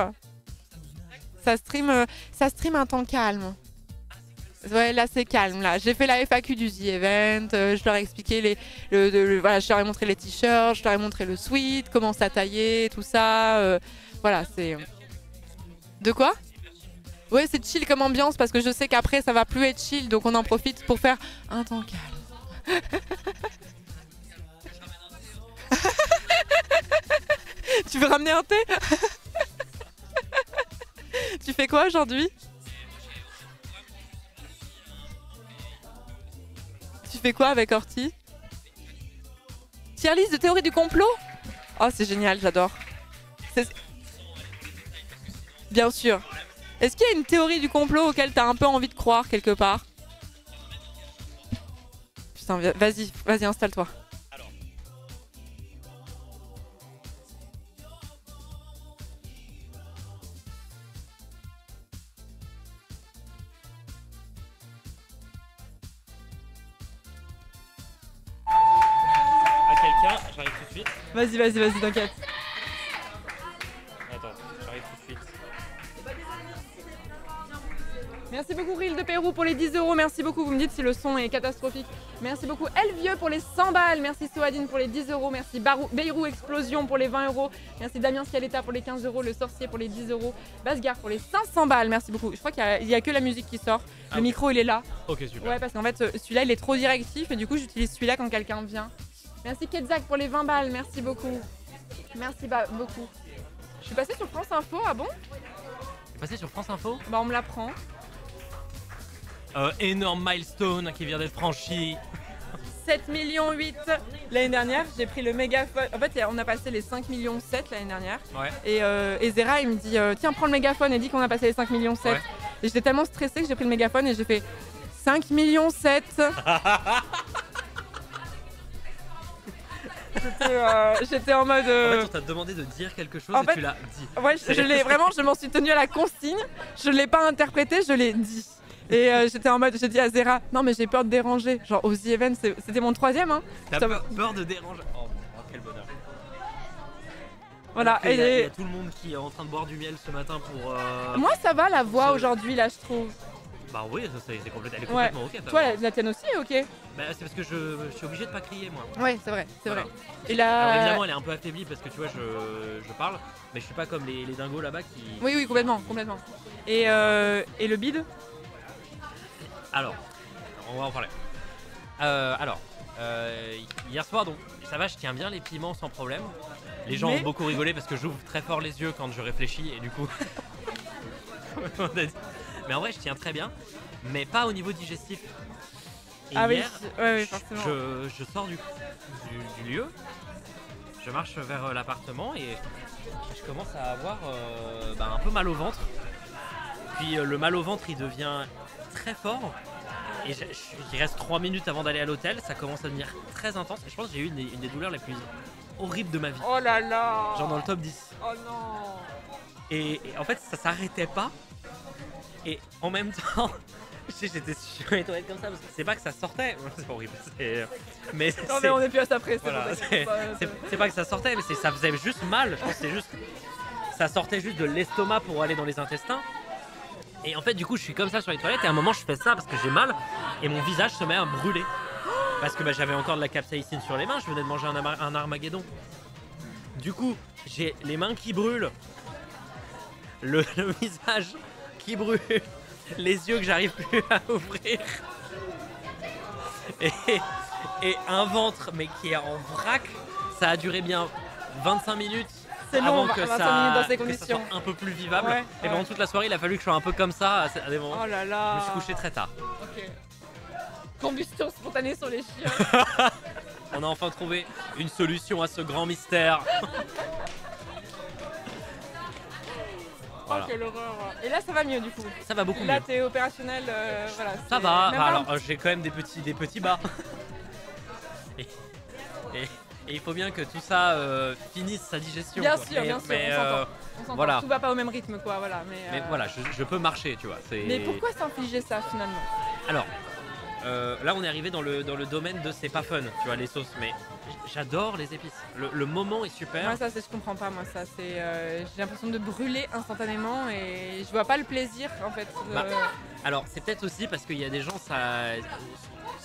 Ça stream un temps calme. Ouais, là c'est calme là. J'ai fait la FAQ du The Event, je leur ai expliqué voilà, je leur ai montré les t-shirts, je leur ai montré le sweat, comment ça taillait, tout ça. Voilà, c'est... De quoi? Ouais, c'est chill comme ambiance parce que je sais qu'après ça va plus être chill, donc on en profite pour faire un temps calme. Tu veux ramener un thé? Tu fais quoi aujourd'hui? Tu fais quoi avec Orti? Tier list de théorie du complot? Oh, c'est génial, j'adore. Bien sûr. Est-ce qu'il y a une théorie du complot auquel tu as un peu envie de croire quelque part? Putain, vas-y, installe-toi. Tiens, j'arrive tout de suite. Vas-y, t'inquiète. Attends, j'arrive tout de suite. Merci beaucoup Ril de Pérou pour les 10 €, merci beaucoup, vous me dites si le son est catastrophique. Merci beaucoup Elvieux pour les 100 balles, merci Soadine pour les 10 €, merci Beirou Explosion pour les 20 €, merci Damien Scialetta pour les 15 €, le Sorcier pour les 10 €, Basgar pour les 500 balles, merci beaucoup. Je crois qu'il y a que la musique qui sort, le micro il est là. Ok, super. Ouais, parce qu'en fait celui-là il est trop directif et du coup j'utilise celui-là quand quelqu'un vient. Merci Ketzak pour les 20 balles, merci beaucoup. Merci beaucoup. Je suis passée sur France Info, ah bon? T'es passé sur France Info? Bah on me l'apprend. Énorme milestone qui vient d'être franchi. 7 millions 8 l'année dernière, j'ai pris le mégaphone. En fait, on a passé les 5 millions 7 l'année dernière. Ouais. Et Zera, il me dit tiens, prends le mégaphone et dis qu'on a passé les 5 millions 7. Ouais. Et j'étais tellement stressée que j'ai pris le mégaphone et j'ai fait 5 millions 7. J'étais en mode. En fait, on t'a demandé de dire quelque chose et tu l'as dit. Ouais, je m'en suis tenue à la consigne. Je l'ai pas interprété, je l'ai dit. Et j'étais en mode, j'ai dit à Zera, non mais j'ai peur de déranger. Genre aux The Event, c'était mon 3e. Hein. T'as peur de déranger? Oh, quel bonheur. Voilà. Il y a tout le monde qui est en train de boire du miel ce matin pour. Moi ça va la voix aujourd'hui là, je trouve. Bah oui, c'est complètement ok. Toi, la tienne aussi est ok. Bah c'est parce que je suis obligé de pas crier moi. Ouais, c'est vrai. Et Alors évidemment elle est un peu affaiblie parce que tu vois je parle, mais je suis pas comme les dingos là-bas qui. Oui, complètement. Et le bide? Alors, on va en parler. Hier soir, donc, ça va, je tiens bien les piments sans problème. Les gens ont beaucoup rigolé parce que j'ouvre très fort les yeux quand je réfléchis et du coup. Mais en vrai, je tiens très bien, mais pas au niveau digestif. Et hier, oui, forcément. Je sors du lieu, je marche vers l'appartement et je commence à avoir un peu mal au ventre. Puis le mal au ventre, il devient très fort et il reste 3 minutes avant d'aller à l'hôtel, ça commence à devenir très intense et je pense que j'ai eu une des douleurs les plus horribles de ma vie. Oh là là. Genre dans le top 10. Oh non. Et en fait ça s'arrêtait pas et en même temps j'étais sur les toilettes comme ça parce que c'est pas que ça sortait, c'est horrible. Mais on est plus à ça près. Voilà, c'est pas que ça sortait mais ça faisait juste mal, je pense que c'est juste ça sortait juste de l'estomac pour aller dans les intestins. Et en fait du coup je suis comme ça sur les toilettes et à un moment je fais ça parce que j'ai mal et mon visage se met à brûler. Parce que j'avais encore de la capsaïcine sur les mains, je venais de manger un Armageddon. Du coup j'ai les mains qui brûlent, le visage qui brûle, les yeux que j'arrive plus à ouvrir et un ventre mais qui est en vrac. Ça a duré bien 25 minutes. C'est long, que ça dans ces soit conditions. un peu plus vivable. Et pendant toute la soirée, il a fallu que je sois un peu comme ça à des moments. Oh là là. Je me suis couché très tard. Ok. Combustion spontanée sur les chiens. On a enfin trouvé une solution à ce grand mystère. Voilà. Oh quelle horreur. Et là ça va mieux du coup. Ça va beaucoup mieux. Là t'es opérationnel, voilà. Ça va. Alors j'ai quand même des petits bas. Et il faut bien que tout ça finisse sa digestion. Bien sûr, on s'entend. Voilà. Tout va pas au même rythme quoi, voilà. Mais voilà, je peux marcher, tu vois. Mais pourquoi s'infliger ça finalement? Alors, là on est arrivé dans le domaine de c'est pas fun, tu vois, les sauces, mais j'adore les épices. Le moment est super. Moi ça je comprends pas, moi ça c'est j'ai l'impression de brûler instantanément et je vois pas le plaisir en fait. Alors c'est peut-être aussi parce qu'il y a des gens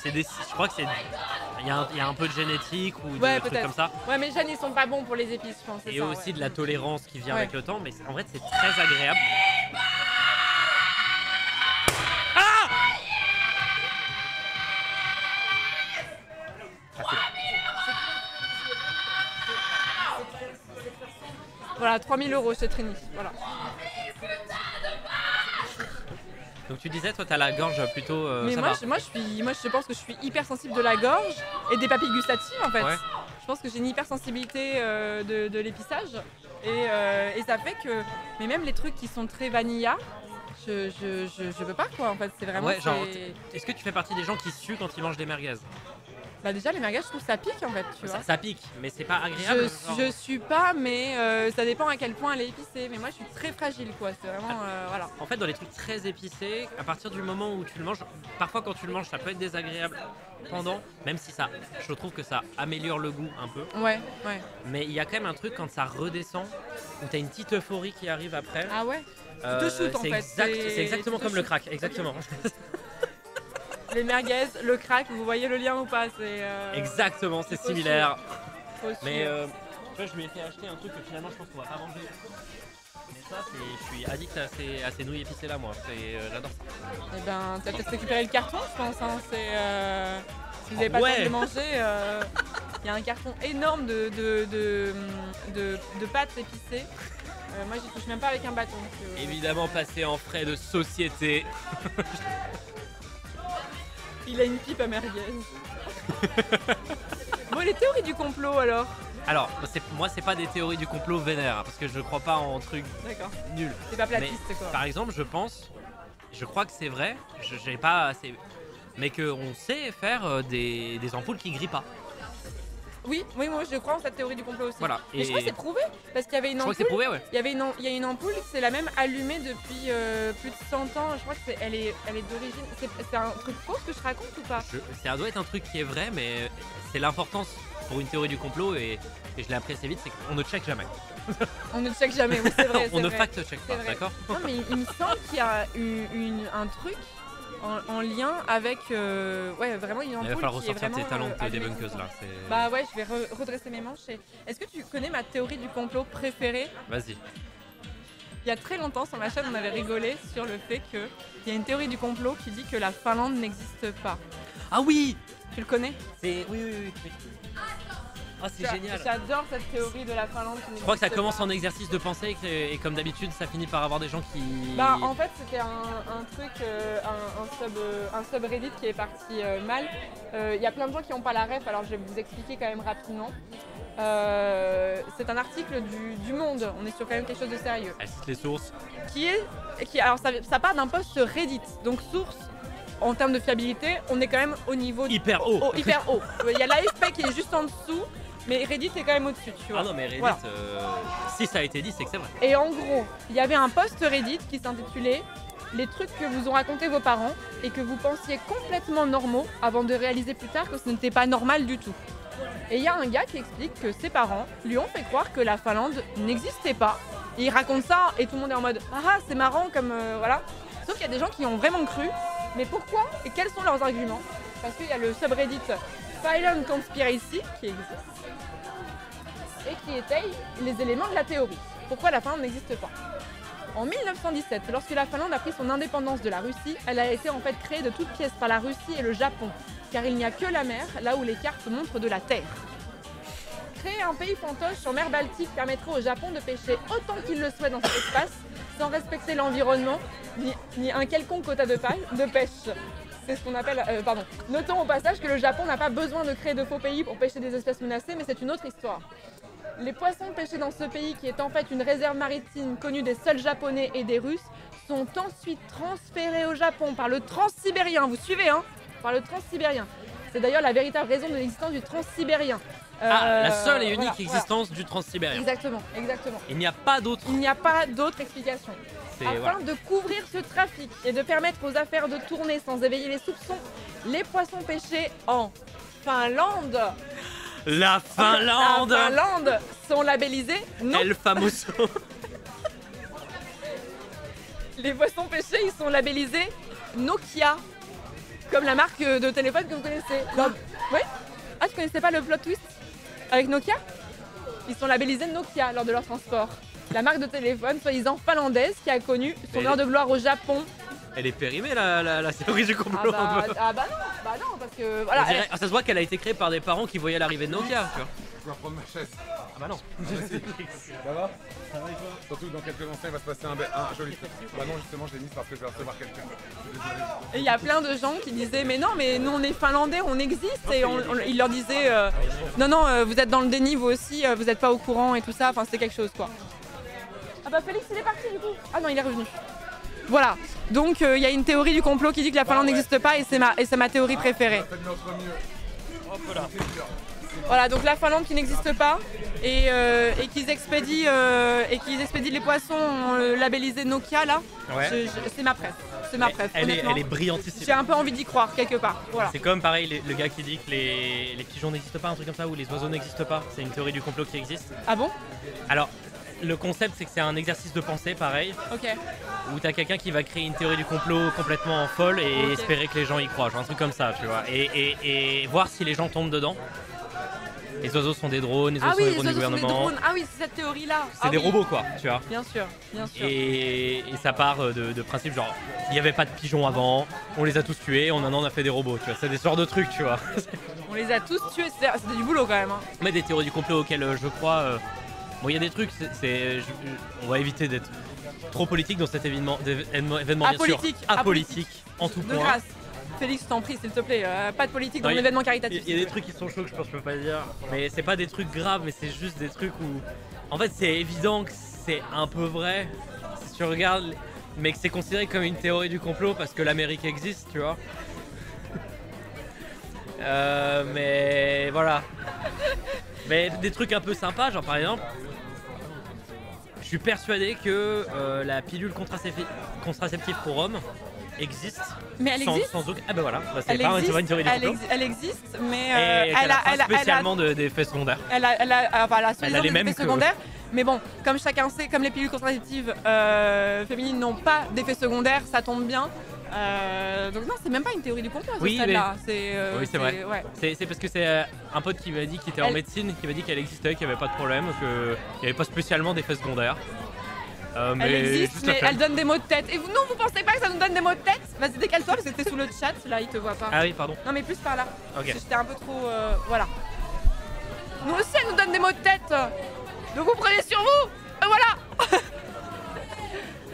je crois que il y a un peu de génétique ou de trucs comme ça. Ouais, mais les jeunes ils sont pas bons pour les épices, je pense. Et aussi de la tolérance qui vient avec le temps, mais en vrai c'est très agréable. Voilà, 3 000 € chez Trini, voilà. Donc tu disais, toi, t'as la gorge plutôt. Mais moi, je pense que je suis hyper sensible de la gorge et des papilles gustatives en fait. Ouais. Je pense que j'ai une hypersensibilité de l'épissage et ça fait que, mais même les trucs qui sont très vanilla, je veux pas quoi en fait. C'est vraiment. Ouais, genre, est-ce que tu fais partie des gens qui suent quand ils mangent des merguez? Bah déjà les merguez, je trouve ça pique en fait, tu vois. Ça pique, mais c'est pas agréable. Je suis pas, mais ça dépend à quel point elle est épicée. Mais moi je suis très fragile quoi, c'est vraiment voilà. En fait dans les trucs très épicés, à partir du moment où tu le manges, parfois quand tu le manges ça peut être désagréable pendant, même si ça, je trouve que ça améliore le goût un peu. Ouais. Mais il y a quand même un truc quand ça redescend, où t'as une petite euphorie qui arrive après. Ah ouais. Tu te shootes en fait. C'est exactement comme le crack, exactement. Les merguez, le crack, vous voyez le lien ou pas? Exactement, c'est similaire. Mais tu vois, je lui ai fait acheter un truc que finalement je pense qu'on va pas manger. Mais ça, je suis addict à ces nouilles épicées là, moi. J'adore ça. Et ben, tu vas peut-être récupérer le carton, je pense. Hein. Si vous n'avez pas le temps de le manger, il y a un carton énorme de pâtes épicées. Moi, j'y touche même pas avec un bâton. Évidemment, passer en frais de société. Il a une pipe à merguez. Bon, les théories du complot alors? Alors, moi, c'est pas des théories du complot vénère, hein, parce que je crois pas en trucs nuls. C'est pas platiste quoi. Par exemple, je crois que c'est vrai, j'ai pas assez, mais qu'on sait faire des ampoules qui grillent pas. Oui, moi je crois en cette théorie du complot aussi. Voilà. Et je crois que c'est prouvé, parce qu'il y avait une ampoule. Je crois que c'est prouvé, ouais. Il y a une ampoule, c'est la même allumée depuis plus de 100 ans. Je crois que elle est d'origine. C'est un truc faux ce que je raconte ou pas? Ça doit être un truc qui est vrai, mais c'est l'importance pour une théorie du complot et je l'ai appris assez vite, c'est qu'on ne check jamais. On ne check jamais, oui, c'est vrai. On ne fact-check pas, d'accord? Non, mais il me semble qu'il y a un truc en lien avec vraiment une ampoule. Il va falloir qui est ressortir vraiment, tes talents de débunkeuse là. Bah ouais, je vais redresser mes manches. Est-ce que tu connais ma théorie du complot préférée? Vas-y. Il y a très longtemps sur ma chaîne, on avait rigolé sur le fait qu'il y a une théorie du complot qui dit que la Finlande n'existe pas. Ah oui! Tu le connais? Oui. Oh, c'est génial. J'adore cette théorie de la Finlande. Je crois que ça commence en exercice de pensée et comme d'habitude, ça finit par avoir des gens qui... Bah en fait, c'était un truc, un subreddit qui est parti mal. Il y a plein de gens qui n'ont pas la ref, alors je vais vous expliquer quand même rapidement. C'est un article du Monde, on est sur quand même quelque chose de sérieux. Elle cite les sources. Alors ça part d'un post Reddit, donc source. En termes de fiabilité, on est quand même au niveau hyper haut. Hyper haut. Il y a l'AFP qui est juste en dessous, mais Reddit est quand même au-dessus, tu vois. Ah non, mais Reddit, voilà. Si ça a été dit, c'est que c'est vrai. Et en gros, il y avait un post Reddit qui s'intitulait « Les trucs que vous ont raconté vos parents et que vous pensiez complètement normaux avant de réaliser plus tard que ce n'était pas normal du tout ». Et il y a un gars qui explique que ses parents lui ont fait croire que la Finlande n'existait pas. Et il raconte ça et tout le monde est en mode « Ah, c'est marrant comme... voilà ». Sauf qu'il y a des gens qui y ont vraiment cru. Mais pourquoi et quels sont leurs arguments? Parce qu'il y a le subreddit Silent Conspiracy qui existe et qui étaye les éléments de la théorie. Pourquoi la Finlande n'existe pas? En 1917, lorsque la Finlande a pris son indépendance de la Russie, elle a été en fait créée de toutes pièces par la Russie et le Japon, car il n'y a que la mer là où les cartes montrent de la terre. Créer un pays fantoche en mer Baltique permettrait au Japon de pêcher autant qu'il le souhaite dans cet espace, sans respecter l'environnement, ni un quelconque quota de pêche. C'est ce qu'on appelle... Notons au passage que le Japon n'a pas besoin de créer de faux pays pour pêcher des espèces menacées, mais c'est une autre histoire. Les poissons pêchés dans ce pays, qui est en fait une réserve maritime connue des seuls Japonais et des Russes, sont ensuite transférés au Japon par le Transsibérien. Vous suivez, hein? Par le Transsibérien. C'est d'ailleurs la véritable raison de l'existence du Transsibérien. La seule et unique voilà, existence du Transsibérien. Exactement. Il n'y a pas d'autre. Il n'y a pas d'autre explication. Afin de couvrir ce trafic et de permettre aux affaires de tourner sans éveiller les soupçons, les poissons pêchés en Finlande. La Finlande. La Finlande sont labellisés non. El Famoso. Les poissons pêchés, ils sont labellisés Nokia, comme la marque de téléphone que vous connaissez. Oui. Ah, tu connaissais pas le plot twist avec Nokia? Ils sont labellisés Nokia lors de leur transport. La marque de téléphone, soi-disant finlandaise, qui a connu son heure de gloire au Japon. Elle est périmée la théorie du complot. Bah non, parce que voilà. Ça se voit qu'elle a été créée par des parents qui voyaient l'arrivée de Nokia, tu vois. Je vais reprendre ma chaise. Ah bah non. Ça va? Ça va et toi? Surtout que dans quelques instants il va se passer un joli truc. Bah non, justement je l'ai mise parce que je vais recevoir quelqu'un. Et il y a plein de gens qui disaient mais non, mais nous on est finlandais, on existe. Et ils leur disaient non, vous êtes dans le déni vous aussi, vous n'êtes pas au courant et tout ça. Enfin c'était quelque chose quoi. Ah bah Félix il est parti du coup. Ah non il est revenu. Voilà, donc il y a une théorie du complot qui dit que la Finlande n'existe pas et c'est ma théorie préférée. Hop là. Voilà, donc la Finlande qui n'existe pas et qu'ils expédient les poissons labellisés Nokia là. Ouais. C'est ma préf. C'est ma préf. Elle honnêtement. est brillantissime. J'ai un peu envie d'y croire quelque part. Voilà. C'est comme pareil le gars qui dit que les pigeons n'existent pas, un truc comme ça, ou les oiseaux n'existent pas. C'est une théorie du complot qui existe. Ah bon? Alors, le concept c'est que c'est un exercice de pensée pareil, Ok. où t'as quelqu'un qui va créer une théorie du complot complètement folle et Ok. espérer que les gens y croient, genre un truc comme ça, tu vois. Et voir si les gens tombent dedans. Les oiseaux sont des drones, les oiseaux Ah sont oui, des drones les du oiseaux sont des gouvernement. drones. Ah oui, c'est cette théorie-là. C'est des robots quoi, tu vois. Bien sûr, bien sûr. Et ça part de principe genre, il n'y avait pas de pigeons avant, on les a tous tués, on a fait des robots, tu vois. C'est des sortes de trucs, tu vois. On les a tous tués, c'était du boulot quand même. Hein. Mais des théories du complot auxquelles je crois, bon il y a des trucs, on va éviter d'être trop politique dans cet événement bien Apolitique, sûr. Apolitique, en tout De point. grâce. Félix, t'en prie, s'il te plaît. Pas de politique dans Non, l'événement caritatif. Il y a des trucs qui sont chauds que je pense que je peux pas dire. Mais c'est pas des trucs graves, mais c'est juste des trucs où. En fait, c'est évident que c'est un peu vrai. Si tu regardes, mais que c'est considéré comme une théorie du complot parce que l'Amérique existe, tu vois. Mais voilà. Mais des trucs un peu sympas, genre par exemple. Je suis persuadé que la pilule contraceptive pour hommes existe. Mais elle existe. Sans aucun... Ah ben voilà, bah, c'est Elle pas existe, une théorie du complot. elle existe, mais Et elle a spécialement d'effets secondaires. elle a soi-disant les des mêmes effets que- secondaires. Mais bon, comme chacun sait, comme les pilules contraceptives féminines n'ont pas d'effets secondaires, ça tombe bien. Donc non, c'est même pas une théorie du complot à ce Oui, stade-là. Oui, c'est vrai. Ouais. C'est parce que c'est un pote qui m'a dit qu'il était en Elle- médecine, qui m'a dit qu'elle existait, qu'il n'y avait pas de problème, qu'il n'y avait pas spécialement d'effets secondaires. Elle Mais existe, juste mais la flemme. elle donne des maux de tête. Et vous, non, vous pensez pas que ça nous donne des maux de tête? Vas-y, décale-toi parce que t'es sous le chat, là, il te voit pas. Ah oui, pardon. Non, mais plus par là. Ok. Parce que j'étais un peu trop. Voilà. Nous aussi, elle nous donne des maux de tête. Donc vous prenez sur vous. Voilà.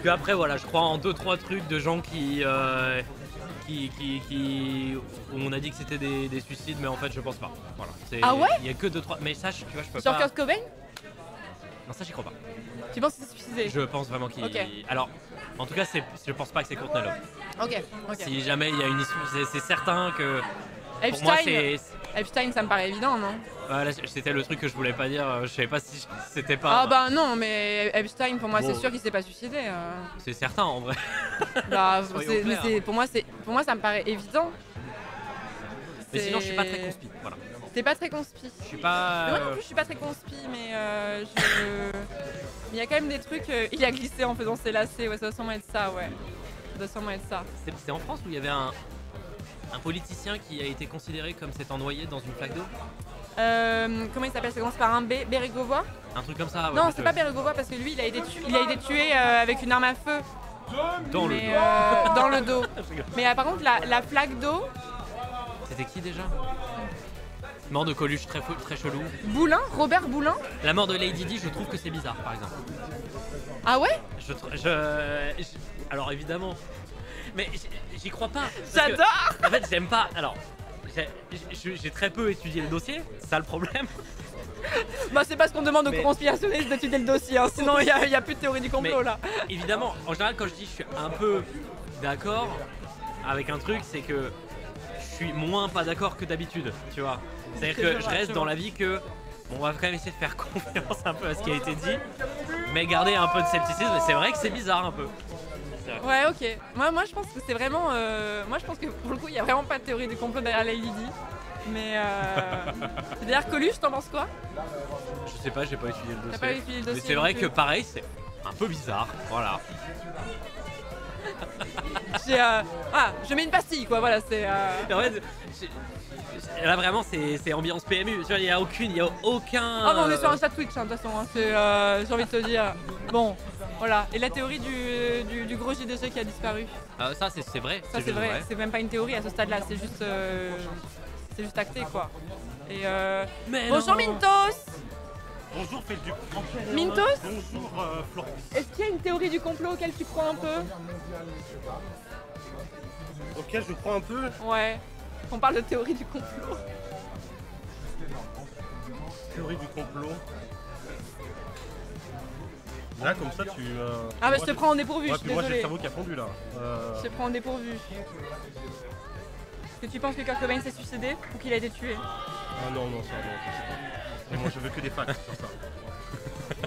Puis après, voilà, je crois en 2-3 trucs de gens qui où on a dit que c'était des suicides, mais en fait, je pense pas. Voilà. Ah ouais? Il y a que 2-3. Mais ça, tu vois, je peux Genre pas. Kurt Cobain? Non, ça, j'y crois pas. Tu penses que c'est suffisé? Je pense vraiment qu'il. Ok. Alors, en tout cas, je pense pas que c'est Courtney Love. Ok, ok. Si jamais il y a une issue, c'est certain que. Pour moi, Epstein. Epstein, ça me paraît évident, non? Voilà, c'était le truc que je voulais pas dire. Je savais pas si c'était pas. Ah bah non, mais Epstein, pour moi, Bon. c'est sûr qu'il s'est pas suicidé. C'est certain en vrai. Bah, Soyons mais clairs. pour moi, ça me paraît évident. Mais sinon, je suis pas C'est- très conspi. Voilà. T'es pas très conspi. Je suis pas. Mais moi non plus, je suis pas très conspi, mais il y a quand même des trucs. Il a glissé en faisant ses lacets, ouais, ça doit sûrement être ça, ouais. Ça doit sûrement être ça. C'est en France où il y avait un politicien qui a été considéré comme s'étant noyé dans une flaque d'eau. Comment il s'appelle? Ça commence par un B, Bérégovoy? Un truc comme ça. Ouais, Non, parce c'est que- pas Bérégovoy parce que lui, il a été tué avec une arme à feu. Dans le Mais, dos. dans le dos. Je rigole. Mais par contre, la flaque d'eau, C'était qui déjà? Mort de Coluche, très chelou. Boulin, Robert Boulin. La mort de Lady Di, je trouve que c'est bizarre, par exemple. Ah ouais? Alors évidemment, mais j'y crois pas. parce que, J'adore. En fait, j'aime pas. Alors, j'ai très peu étudié le dossier, c'est ça le problème. Bah c'est parce qu'on demande aux Mais- conspirationnistes d'étudier le dossier, hein, sinon il y a plus de théorie du complot Mais- là. Évidemment, en général, quand je dis je suis un peu d'accord avec un truc, c'est que je suis moins pas d'accord que d'habitude, tu vois. C'est-à-dire que je reste dans la vie que on va quand même essayer de faire confiance un peu à ce qui a été dit, mais garder un peu de scepticisme. C'est vrai que c'est bizarre un peu. Ouais, ok. Moi je pense que c'est vraiment. Moi je pense que pour le coup il y a vraiment pas de théorie du complot derrière Lady Di. Mais derrière Coluche, t'en penses quoi? Je sais pas, j'ai pas étudié le dossier. T'as pas étudié le Mais dossier c'est non vrai plus. que pareil, c'est un peu bizarre. Voilà. Je mets une pastille quoi, voilà, c'est. En fait, là vraiment, c'est ambiance PMU. Tu vois, il y a aucun. Ah non, on est sur un chat Twitch, hein, de toute façon, hein, j'ai envie de te dire. Bon, voilà. Et la théorie du gros JDG qui a disparu. Ça, c'est vrai. Ça c'est juste vrai, c'est même pas une théorie à ce stade-là, c'est juste acté quoi. Et Mais bonjour non. Mintos. Bonjour Felduc. Mintos, Bonjour Florence. est-ce qu'il y a une théorie du complot auquel tu crois un peu? Auquel je crois un peu. Ouais. On parle de théorie du complot. Théorie du complot. Là comme ça tu. Ah bah je moi, te prends en dépourvu, Ouais, je suis puis moi j'ai le désolée. cerveau qui a fondu là. Je te prends en dépourvu. que tu penses que Kurt Cobain s'est suicidé ou qu'il a été tué? Ah non, non, ça, non, je sais pas. Mais moi, je veux que des facts sur ça.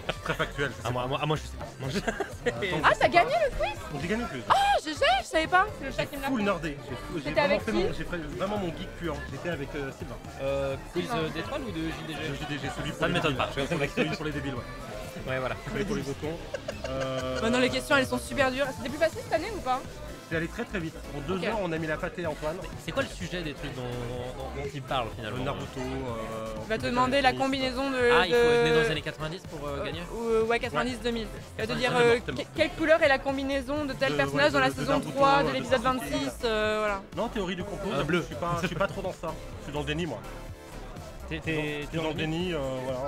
Je suis très factuel. Je sais pas. Moi, je sais pas. Moi, je- Ah, t'as gagné le quiz? On dit gagner le quiz. Ah, je savais pas. C'est le chat qui me l'a Full fait. nerdé. J'ai T'étais vraiment avec fait qui? j'ai fait vraiment mon geek pur. J'étais avec Sylvain. Quiz d'étoiles ou de JDG? Le JDG, celui pour Ça ne les m'étonne débiles. pas. Je suis en train d'écrire une pour les débiles, ouais. Ouais, voilà. Celui pour les gros cons. Maintenant, les questions, elles sont super dures. C'était plus facile cette année ou pas? C'est allé très très vite. En 2 Ok. heures, on a mis la pâtée à Antoine. C'est quoi le sujet des trucs dont il parle finalement? Naruto. Il va te demander la combinaison de. Ah, il faut être né dans les de- années 90 pour gagner? Ouais, 90-2000. Il va te dire Exactement. quelle couleur est la combinaison de tel De- personnage dans la de saison Naruto, 3 de de l'épisode Sasuke. 26. Voilà. Non, théorie du complot. Bleu. Je suis pas trop dans ça. Je suis dans le déni, moi. T'es Je suis dans le déni, voilà.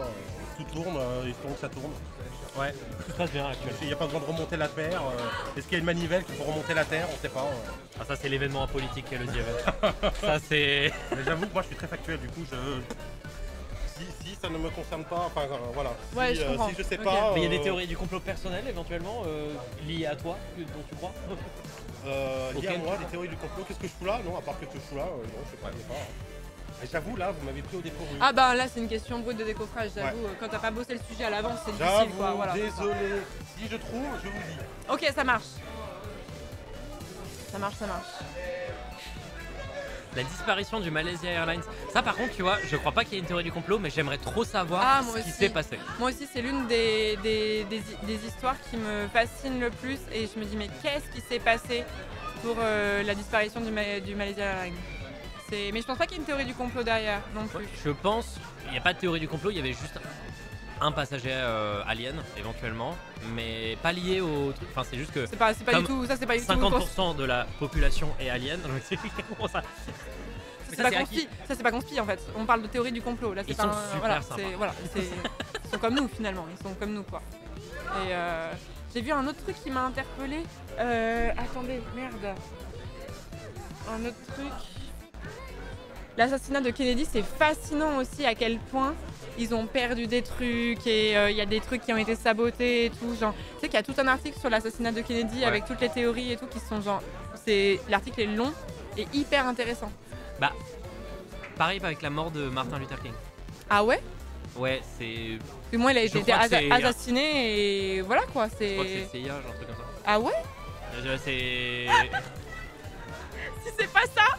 Tout tourne, il se tourne, ça tourne. Ouais, tout se passe bien actuellement. Il n'y a pas besoin de remonter la terre. Est-ce qu'il y a une manivelle qui peut remonter la terre? On sait pas. Ah, ça, c'est l'événement politique qu'est le Event. Ça, c'est. Mais j'avoue que moi je suis très factuel, du coup si ça ne me concerne pas, enfin voilà. Ouais, Si, je comprends. si je sais Ok. pas. Mais il y a des théories du complot personnel éventuellement liées à toi, dont tu crois? Liées à Ok. moi, des théories du complot, qu'est-ce que je fous là? Non, à part que je fous là, non, je sais pas, il y a pas. Et j'avoue là, vous m'avez pris au dépourvu. Ah bah là c'est une question brute de décoffrage, j'avoue, quand t'as pas bossé le sujet à l'avance c'est difficile J'avoue, quoi, voilà. désolé. Si je trouve, je vous dis. Ok, ça marche. Ça marche. La disparition du Malaysia Airlines. Ça, par contre, tu vois, je crois pas qu'il y ait une théorie du complot, mais j'aimerais trop savoir Ah, moi ce qui aussi. s'est passé. Moi aussi c'est l'une des histoires qui me fascine le plus et je me dis mais qu'est-ce qui s'est passé pour la disparition du Malaysia Airlines. Mais je pense pas qu'il y ait une théorie du complot derrière non plus. Je pense, il n'y a pas de théorie du complot, il y avait juste un passager alien éventuellement, mais pas lié au truc. Enfin, c'est juste que C'est pas Comme du tout, ça c'est pas du tout. 50% de la population est alien. Donc c'est comment ça? Mais C'est ça, pas c'est conspi, ça c'est pas conspi en fait. On parle de théorie du complot. Là, c'est Ils pas sont un- super voilà, sympas. ils sont comme nous finalement. Ils sont comme nous quoi. Et j'ai vu un autre truc qui m'a interpellé. Attendez, merde. Un autre truc. L'assassinat de Kennedy, c'est fascinant aussi à quel point ils ont perdu des trucs et il y a des trucs qui ont été sabotés et tout. Genre, tu sais qu'il y a tout un article sur l'assassinat de Kennedy Ouais. avec toutes les théories et tout qui sont genre. L'article est long et hyper intéressant. Bah, pareil avec la mort de Martin Luther King. Ah ouais? Ouais, c'est. Parce que moi, il a Je été crois que c'est- assassiné et voilà quoi. Je crois que c'est CIA, genre un truc comme ça. Ah ouais? C'est. Si c'est pas ça,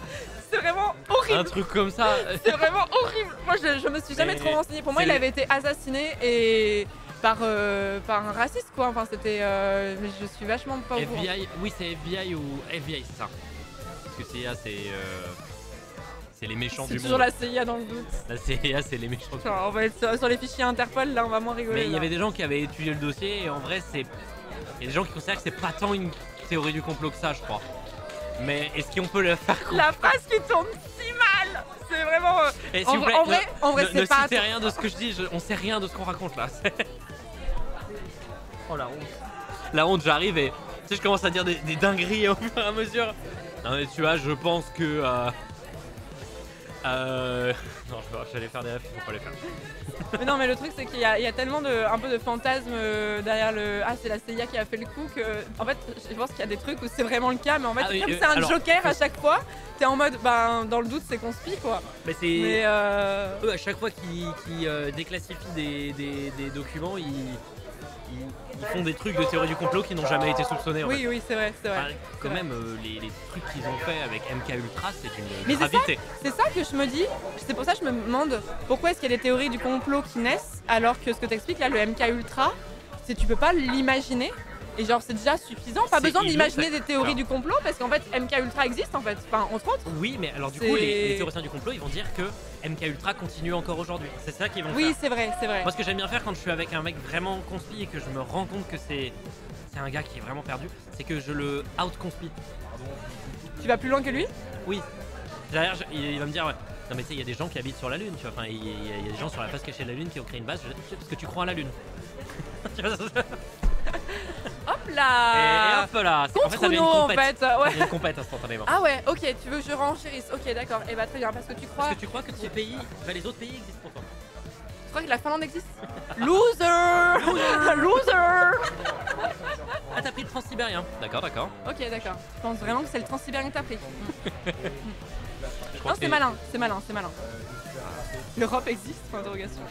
c'est vraiment horrible. un truc comme ça. C'est vraiment horrible. Moi, je me suis jamais Mais trop renseignée. Pour moi, c'est il les- avait été assassiné et par un raciste quoi. Enfin, c'était. Mais je suis vachement pas au courant. FBI, oui, c'est FBI ou FBI, c'est ça. Parce que CIA, c'est les méchants C'est du toujours monde. la CIA dans le doute. La CIA, c'est les méchants du monde. Genre, on va être sur les fichiers Interpol, là, on va moins rigoler. Mais il y là. avait des gens qui avaient étudié le dossier et en vrai, il y a des gens qui considèrent que c'est pas tant une théorie du complot que ça, je crois. Mais est-ce qu'on peut le faire La phrase qui tourne si mal. C'est vraiment. Et En vrai, ne c'est pas. citez rien de ce que je dis, on sait rien de ce qu'on raconte là. Oh la honte. La honte, j'arrive et tu sais, je commence à dire des dingueries au fur et à mesure. Non mais tu vois, je pense que... Non, j'allais faire des rêves, faut pas les faire. Mais non, mais le truc, c'est qu'il y a tellement un peu de fantasmes derrière le. Ah, c'est la CIA qui a fait le coup que. En fait, je pense qu'il y a des trucs où c'est vraiment le cas, mais en fait, Ah oui, comme c'est un alors, joker à chaque fois, t'es en mode, ben, dans le doute, c'est conspi quoi. Mais c'est... Mais. Eux, à chaque fois qu'ils déclassifient des documents, ils font des trucs de théorie du complot qui n'ont jamais été soupçonnés. En fait. Oui, c'est vrai, c'est vrai. Enfin, quand même, les trucs qu'ils ont fait avec MK Ultra, c'est Mais une c'est gravité. C'est ça que je me dis, c'est pour ça que je me demande pourquoi est-ce qu'il y a des théories du complot qui naissent alors que ce que t'expliques là, le MK Ultra, c'est tu peux pas l'imaginer et genre c'est déjà suffisant, pas C'est- besoin ils l'ont d'imaginer fait. des théories Alors. du complot parce qu'en fait MK Ultra existe en fait, enfin entre autres. Oui, mais alors du C'est- coup, les théoriciens du complot, ils vont dire que MK Ultra continue encore aujourd'hui. C'est ça qu'ils vont Oui, faire. c'est vrai, c'est vrai. Moi, ce que j'aime bien faire quand je suis avec un mec vraiment conspi et que je me rends compte que c'est un gars qui est vraiment perdu, c'est que je le out-conspi. Tu vas plus loin que lui? Oui. Derrière, il va me dire, ouais, non mais tu sais, il y a des gens qui habitent sur la Lune, tu vois. Enfin, il y a des gens sur la face cachée de la Lune qui ont créé une base parce que tu crois à la Lune. Tu vois, Hop et là. hop là. En fait, ça Contre devient nous une en compète. fait, Ça ouais. devient une compète instantanément. Ah ouais, ok, tu veux que je renchérisse, ok d'accord, et bah très bien, parce que tu crois, Est-ce que tu crois que ce pays, bah, les autres pays existent pour toi? tu crois que la Finlande existe? Loser. Loser. Ah, t'as pris le transsibérien. D'accord, d'accord. Ok d'accord, je pense vraiment que c'est le transsibérien que t'as pris. crois Non, que c'est malin, c'est malin, c'est malin. L'Europe existe, point d'interrogation.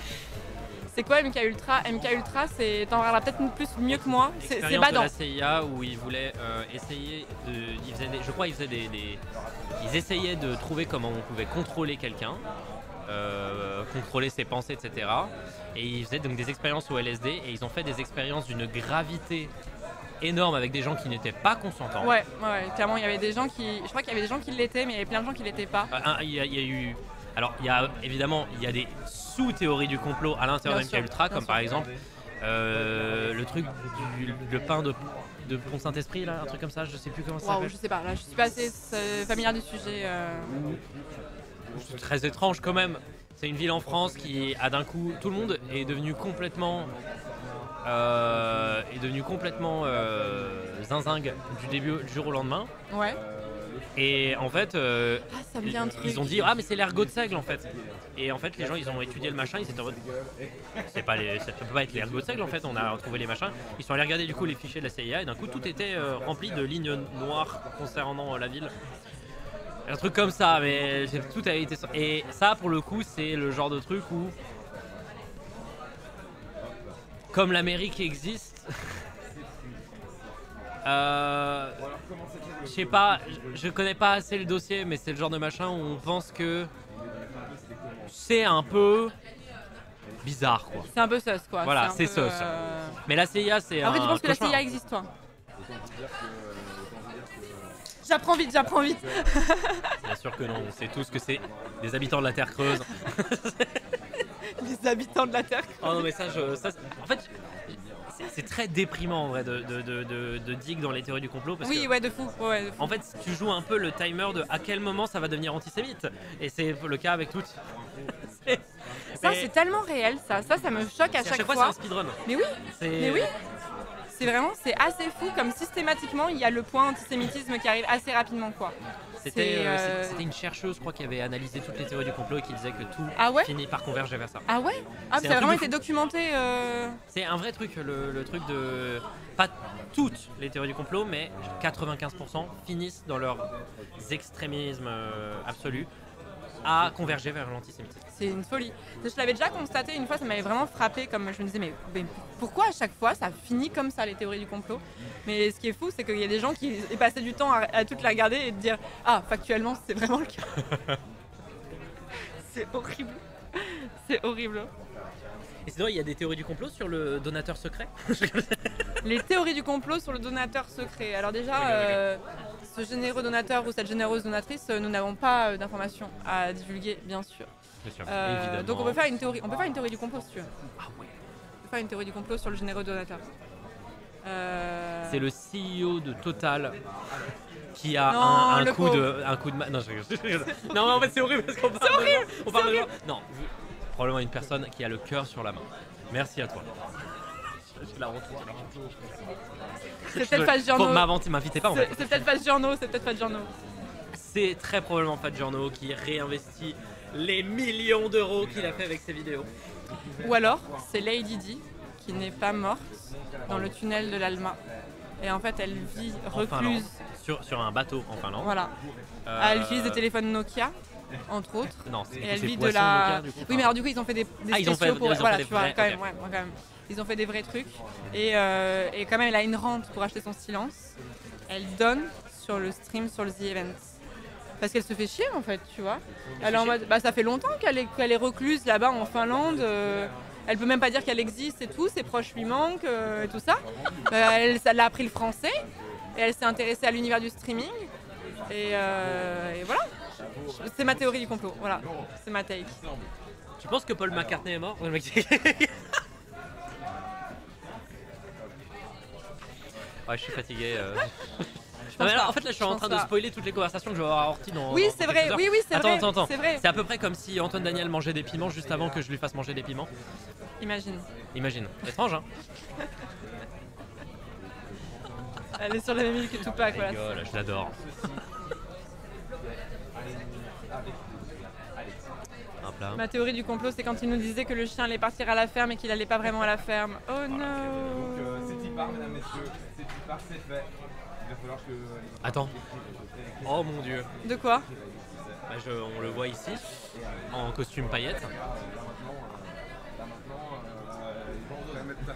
C'est quoi MK Ultra? MK Ultra, c'est t'en parleras peut-être plus mieux que moi. C'est Expérience de badant. la CIA où ils voulaient essayer de. Je crois qu'ils faisaient ils essayaient de trouver comment on pouvait contrôler quelqu'un, contrôler ses pensées, etc. Et ils faisaient donc des expériences au LSD et ils ont fait des expériences d'une gravité énorme avec des gens qui n'étaient pas consentants. Ouais, clairement, il y avait des gens qui. Je crois qu'il y avait des gens qui l'étaient, mais il y avait plein de gens qui l'étaient pas. Il y a eu. Alors, évidemment, il y a des sous-théories du complot à l'intérieur de MK Ultra, comme par exemple le truc le pain de Pont Saint-Esprit, là, un truc comme ça, je sais plus comment ça Waouh, s'appelle. je sais pas, là je suis pas assez familière du sujet. C'est très étrange quand même. C'est une ville en France qui a d'un coup, tout le monde est devenu complètement zinzingue du jour au lendemain. Ouais. Et en fait, Ça me dit un truc. ils ont dit ah mais c'est l'ergot de seigle en fait. Et en fait les gens ils ont étudié le machin, ils étaient en mode ça peut pas être l'ergot de seigle en fait. On a retrouvé les machins. Ils sont allés regarder du coup les fichiers de la CIA et d'un coup tout était rempli de lignes noires concernant la ville. Un truc comme ça, mais tout a été. Et ça pour le coup c'est le genre de truc où comme l'Amérique existe. Je sais pas, je connais pas assez le dossier, mais c'est le genre de machin où on pense que c'est un peu bizarre quoi. C'est un peu sus quoi. Voilà, un c'est peu, sus. Mais la CIA c'est Après, un tu penses que la cauchemar. CIA existe, toi? J'apprends vite. Bien sûr que non, on sait tous que c'est des habitants de la Terre creuse. Les habitants de la Terre. Oh non mais en fait c'est très déprimant en vrai de dig dans les théories du complot parce Oui, que ouais, de fou. en fait tu joues un peu le timer de à quel moment ça va devenir antisémite et c'est le cas avec toutes. Ça, c'est tellement réel, ça me choque à chaque fois c'est fois. un speedrun. Mais oui. C'est assez fou comme systématiquement il y a le point antisémitisme qui arrive assez rapidement quoi. C'était une chercheuse, je crois, qui avait analysé toutes les théories du complot et qui disait que tout finit par converger vers ça. Ah ouais? Ah, C'est ça un a truc vraiment de été fou. documenté. C'est un vrai truc, le truc de. Pas toutes les théories du complot, mais 95% finissent dans leur extrémisme absolu à converger vers l'antisémitisme. C'est une folie. Je l'avais déjà constaté une fois, ça m'avait vraiment frappé. Comme je me disais, mais pourquoi à chaque fois ça finit comme ça les théories du complot? Mais ce qui est fou, c'est qu'il y a des gens qui passaient du temps à toutes les regarder et de dire ah, factuellement, c'est vraiment le cas. C'est horrible. C'est horrible. Et sinon, il y a des théories du complot sur le donateur secret. Les théories du complot sur le donateur secret. Alors déjà, ce généreux donateur ou cette généreuse donatrice, nous n'avons pas d'informations à divulguer, bien sûr. Bien sûr, évidemment. Donc on peut faire une théorie. On peut faire une théorie du complot si tu veux. Ah ouais. On peut faire une théorie du complot sur le généreux donateur. C'est le CEO de Total qui a Non, un le coup de non, je rigole. Non, mais en fait c'est horrible parce qu'on parle on parle de gens. Non, probablement une personne qui a le cœur sur la main. Merci à toi. J'ai la honte. C'est peut-être pas Giorno. M'invitez pas en fait. C'est peut-être pas Giorno, C'est très probablement Fat Giorno qui réinvestit les millions d'euros qu'il a fait avec ses vidéos. Ou alors, c'est Lady Di qui n'est pas morte dans le tunnel de l'Alma. Et en fait, elle vit recluse. Sur un bateau en Finlande. Voilà. Elle utilise des téléphones Nokia, entre autres. Non, Et elle c'est vit de Poisson la. Nokia, du coup, Oui, mais alors du coup, ils ont fait des ils ont spéciaux fait- pour. ils ont Voilà, fait des tu vois, vrais, quand même, ok. ouais, quand même. Ils ont fait des vrais trucs. Et quand même, elle a une rente pour acheter son silence. Elle donne sur le stream, sur le The Event. Parce qu'elle se fait chier en fait, tu vois. Elle est en mode, ça fait longtemps qu'elle est recluse là-bas en Finlande. Elle peut même pas dire qu'elle existe et tout. Ses proches lui manquent et tout ça. Elle a appris le français et elle s'est intéressée à l'univers du streaming. Et voilà. C'est ma théorie du complot. Voilà, c'est ma take. Tu penses que Paul McCartney est mort? Le mec, ouais, je suis fatigué. Non, mais là, en fait, là, je suis en train de spoiler toutes les conversations que je vais avoir à Orti dans. Oui, dans c'est quelques vrai. heures. Oui, c'est vrai. Attends. C'est vrai. C'est à peu près comme si Antoine Daniel mangeait des piments juste avant que je lui fasse manger des piments. Imagine. Imagine. Étrange, hein? Elle est sur la même île que Tupac. Voilà. Rigole, je l'adore. Un plat. Ma théorie du complot, c'est quand il nous disait que le chien allait partir à la ferme et qu'il allait pas vraiment à la ferme. Oh non. Donc c'est Tipar, mesdames, messieurs. C'est Tipar, c'est fait. va falloir que. Attends. Oh mon dieu. De quoi? Bah, on le voit ici, en costume paillettes.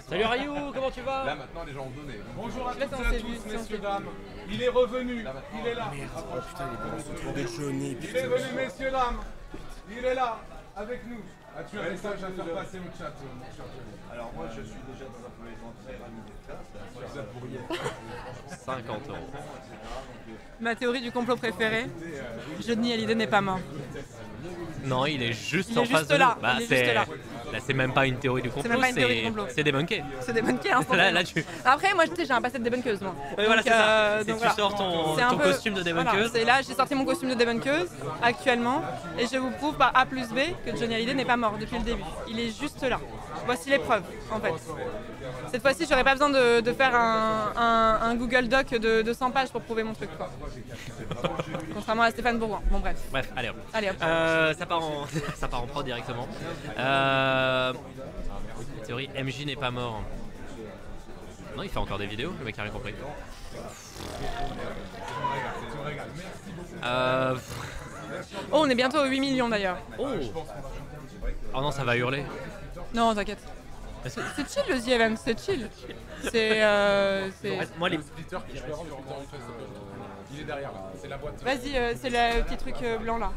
Salut Rayou, comment tu vas? Là maintenant les gens ont donné. Bonjour à Je sais toutes pas et si on à s'est tous, vu, si on s'est messieurs, vu. dames. Il est revenu, il est là. Oh putain, il est bon, de Johnny. Il est venu, messieurs, dames. Il est là, avec nous. As-tu un message à faire passer au chat, mon cher Johnny? Alors moi je suis déjà dans un premier temps très ravi d'être là, c'est 50 €. Ma théorie du complot préférée, Johnny Hallyday n'est pas mort. Non, il est juste Il en est face juste de là, nous. Bah, il est c'est juste là. là, c'est même pas une théorie du complot, même pas une théorie du complot. c'est débunké. C'est débunké instantanément. Là, tu... Après, moi, tu sais, j'ai un passé de débunkeuse, moi. Oui, voilà, Donc, c'est ça. donc Tu voilà. sors ton C'est un peu- costume de voilà, débunkeuse. c'est là, j'ai sorti mon costume de débunkeuse actuellement, et je vous prouve par A plus B que Johnny Hallyday n'est pas mort depuis le début. Il est juste là. Voici les preuves, en fait. Cette fois-ci, j'aurais pas besoin de faire un Google Doc de 100 pages pour prouver mon truc, quoi. Contrairement à Stéphane Bourgoin. Bon, bref. Bref, allez hop. Allez hop. Ça part en ça part en prod directement. Théorie, MJ n'est pas mort. Non, il fait encore des vidéos, le mec a rien compris. Oh, on est bientôt aux 8 millions d'ailleurs. Oh. Oh non, ça va hurler. Non, t'inquiète. Est-ce que- C'est chill le The Event, c'est chill. C'est. Moi, les... Splitter qui je peux rendre il est derrière là. C'est la boîte. Vas-y, c'est le petit truc blanc là.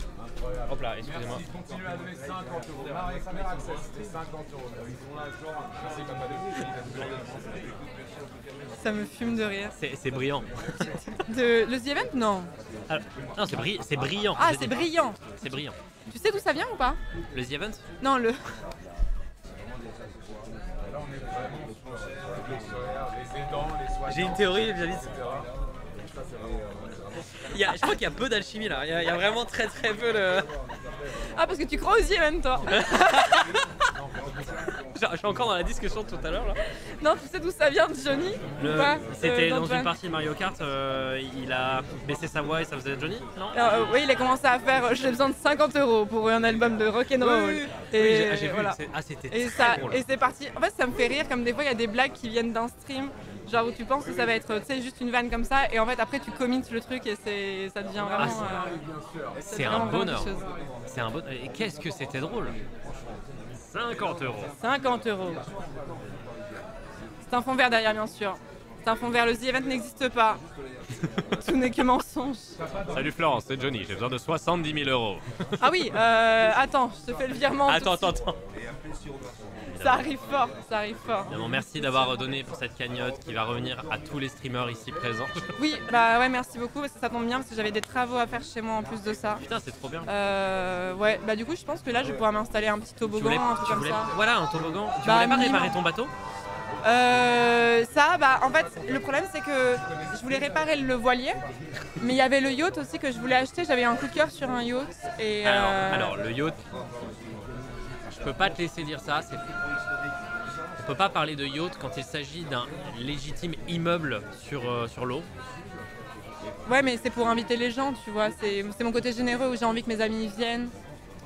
Hop là, excusez-moi. Continue à donner 50 €. Marie, Premier Access, c'était 50 €. Ils sont là, genre, c'est comme Ça me fume de rire. C'est brillant. Le The Event, non. Alors, non, c'est brillant. Ah, je c'est dis. brillant. C'est brillant. Tu sais d'où ça vient ou pas? Le The Event? Non, le. Là, on est vraiment sur les aidants, les soignants. J'ai une théorie vis-à-vis de ça. Je crois qu'il y a peu d'alchimie là. Il y a vraiment très peu de. Ah, parce que tu crois aux The Event, toi. Je suis encore dans la discussion de tout à l'heure là. Non, tu sais d'où ça vient, Johnny ou pas C'était dans d'Antoine une partie de Mario Kart, il a baissé sa voix et ça faisait Johnny, non? Alors, oui, il a commencé à faire j'ai besoin de 50 € pour un album de rock'n'roll. Oui, Et j'ai vu. voilà. C'était Et, très ça, drôle. et c'est parti. En fait, ça me fait rire, comme des fois, il y a des blagues qui viennent d'un stream, genre où tu penses que ça va être, tu sais, juste une vanne comme ça, et en fait, après, tu commits le truc et ça devient vraiment. C'est vraiment un bonheur. quelque chose. C'est un bonheur. Et qu'est-ce que c'était drôle. 50 €. 50 €. C'est un fond vert derrière, bien sûr. C'est un fond vert. Le The Event n'existe pas. Tout n'est que mensonge. Salut Florence, c'est Johnny, j'ai besoin de 70 000 €. Ah oui, attends, je te fais le virement. tout de Attends. suite. Ça arrive fort, ça arrive fort. Évidemment, merci d'avoir donné pour cette cagnotte qui va revenir à tous les streamers ici présents. Oui, bah ouais, merci beaucoup parce que ça tombe bien parce que j'avais des travaux à faire chez moi en plus de ça. Putain, c'est trop bien. Ouais, bah du coup, je pense que là, je vais pouvoir m'installer un petit toboggan, un truc comme ça. Voilà, un toboggan. Tu Bah, voulais pas minimum. réparer ton bateau? Ça, bah en fait, le problème c'est que je voulais réparer le voilier, mais il y avait le yacht aussi que je voulais acheter. J'avais un coup de cœur sur un yacht et. Alors, le yacht, je peux pas te laisser dire ça. On peut pas parler de yacht quand il s'agit d'un légitime immeuble sur l'eau. Ouais, mais c'est pour inviter les gens, tu vois. C'est mon côté généreux où j'ai envie que mes amis viennent.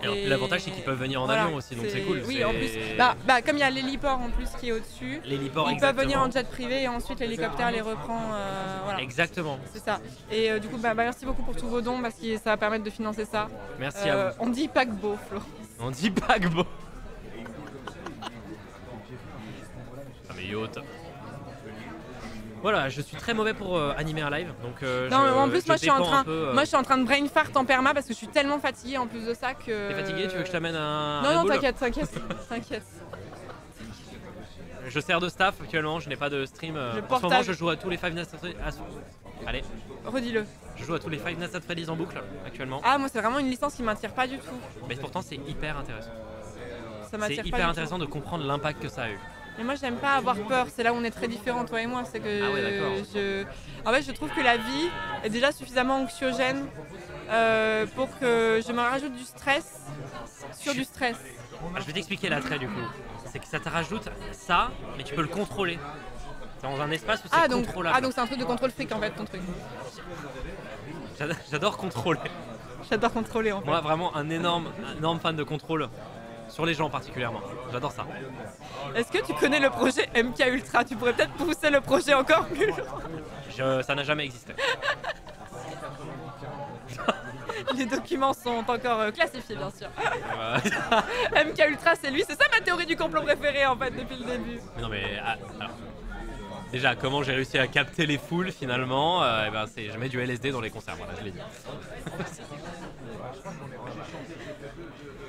Alors, Et l'avantage c'est qu'ils peuvent venir en voilà, avion aussi, donc c'est cool. Oui, c'est- en plus, bah, comme il y a l'héliport en plus qui est au-dessus, L'héliport, ils peuvent venir exactement. en jet privé et ensuite l'hélicoptère les reprend. Voilà, Exactement. c'est ça. Et du coup, bah, merci beaucoup pour tous vos dons parce que ça va permettre de financer ça. Merci à vous. On dit paquebot, Flo. On dit paquebot. Ah mais yacht. Voilà, je suis très mauvais pour animer un live, donc Non, mais en plus, moi je moi suis en train de brain fart en perma parce que je suis tellement fatiguée en plus de ça que. T'es fatigué? Tu veux que je t'amène un Non, Red non, Bull? t'inquiète. Je sers de staff actuellement, je n'ai pas de stream. En ce portage. moment, je joue à tous les Five Nights at Freddy's. Allez, Redis-le. je joue à tous les Five Nights at Freddy's en boucle actuellement. Ah, moi, c'est vraiment une licence qui m'attire pas du tout. Mais pourtant, c'est hyper intéressant. Ça C'est m'attire pas hyper du intéressant de comprendre l'impact que ça a eu. tout. Mais moi, j'aime pas avoir peur. C'est là où on est très différents, toi et moi. C'est que Ah ouais, d'accord. En fait, je trouve que la vie est déjà suffisamment anxiogène pour que je me rajoute du stress sur du stress. Je vais t'expliquer l'attrait du coup. C'est que ça te rajoute ça, mais tu peux le contrôler. C'est dans un espace où c'est contrôlable. Donc c'est un truc de contrôle fric en fait, ton truc. J'adore contrôler. J'adore contrôler en fait. Moi, vraiment un énorme fan de contrôle. sur les gens particulièrement. J'adore ça. Est-ce que tu connais le projet MK Ultra? Tu pourrais peut-être pousser le projet encore plus loin. Ça n'a jamais existé. Les documents sont encore classifiés, bien sûr. MK Ultra, c'est lui. C'est ça ma théorie du complot préférée, en fait, depuis le début. Mais non, mais alors, déjà, comment j'ai réussi à capter les foules finalement je mets du LSD dans les concerts, voilà, je l'ai dit.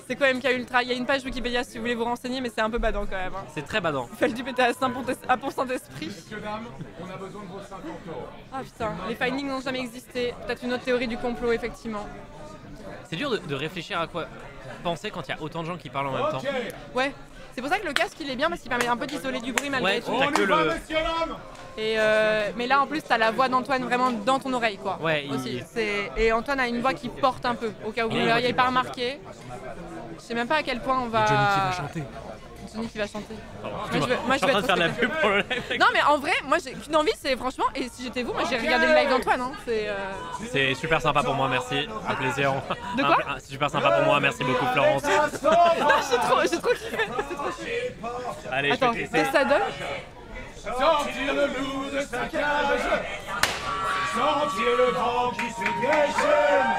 C'est quoi MK Ultra? Il y a une page Wikipédia si vous voulez vous renseigner, mais c'est un peu badant quand même. Hein. C'est très badant. Il fallait du péter à pour Saint-Esprit. Messieurs, dames, on a besoin de vos 50 euros. Ah putain, les findings n'ont jamais existé. Peut-être une autre théorie du complot, effectivement. C'est dur de réfléchir à quoi penser quand il y a autant de gens qui parlent en même temps. Ouais, c'est pour ça que le casque il est bien parce qu'il permet un peu d'isoler du bruit malgré Ouais, tout. t'as que le... Messieurs, dames. Et mais là en plus t'as la voix d'Antoine vraiment dans ton oreille quoi. Ouais, aussi. Et Antoine a une voix qui porte un peu, au cas où vous ne l'auriez pas remarqué. Je sais même pas à quel point on va... Johnny qui va chanter. Johnny qui va chanter. Je suis en train de faire de la pub pour le live. Non mais en vrai, moi j'ai qu'une envie, c'est franchement, et si j'étais vous, moi j'ai regardé le live d'Antoine. Hein, c'est super sympa pour moi, merci. Un plaisir. De quoi? C'est super sympa pour moi, merci beaucoup Florence. J'ai trop kiffé. Allez, attends, je vais qu'est-ce que ça donne? Sortir le loup de sa cage, sentir le vent qui se déchaîne,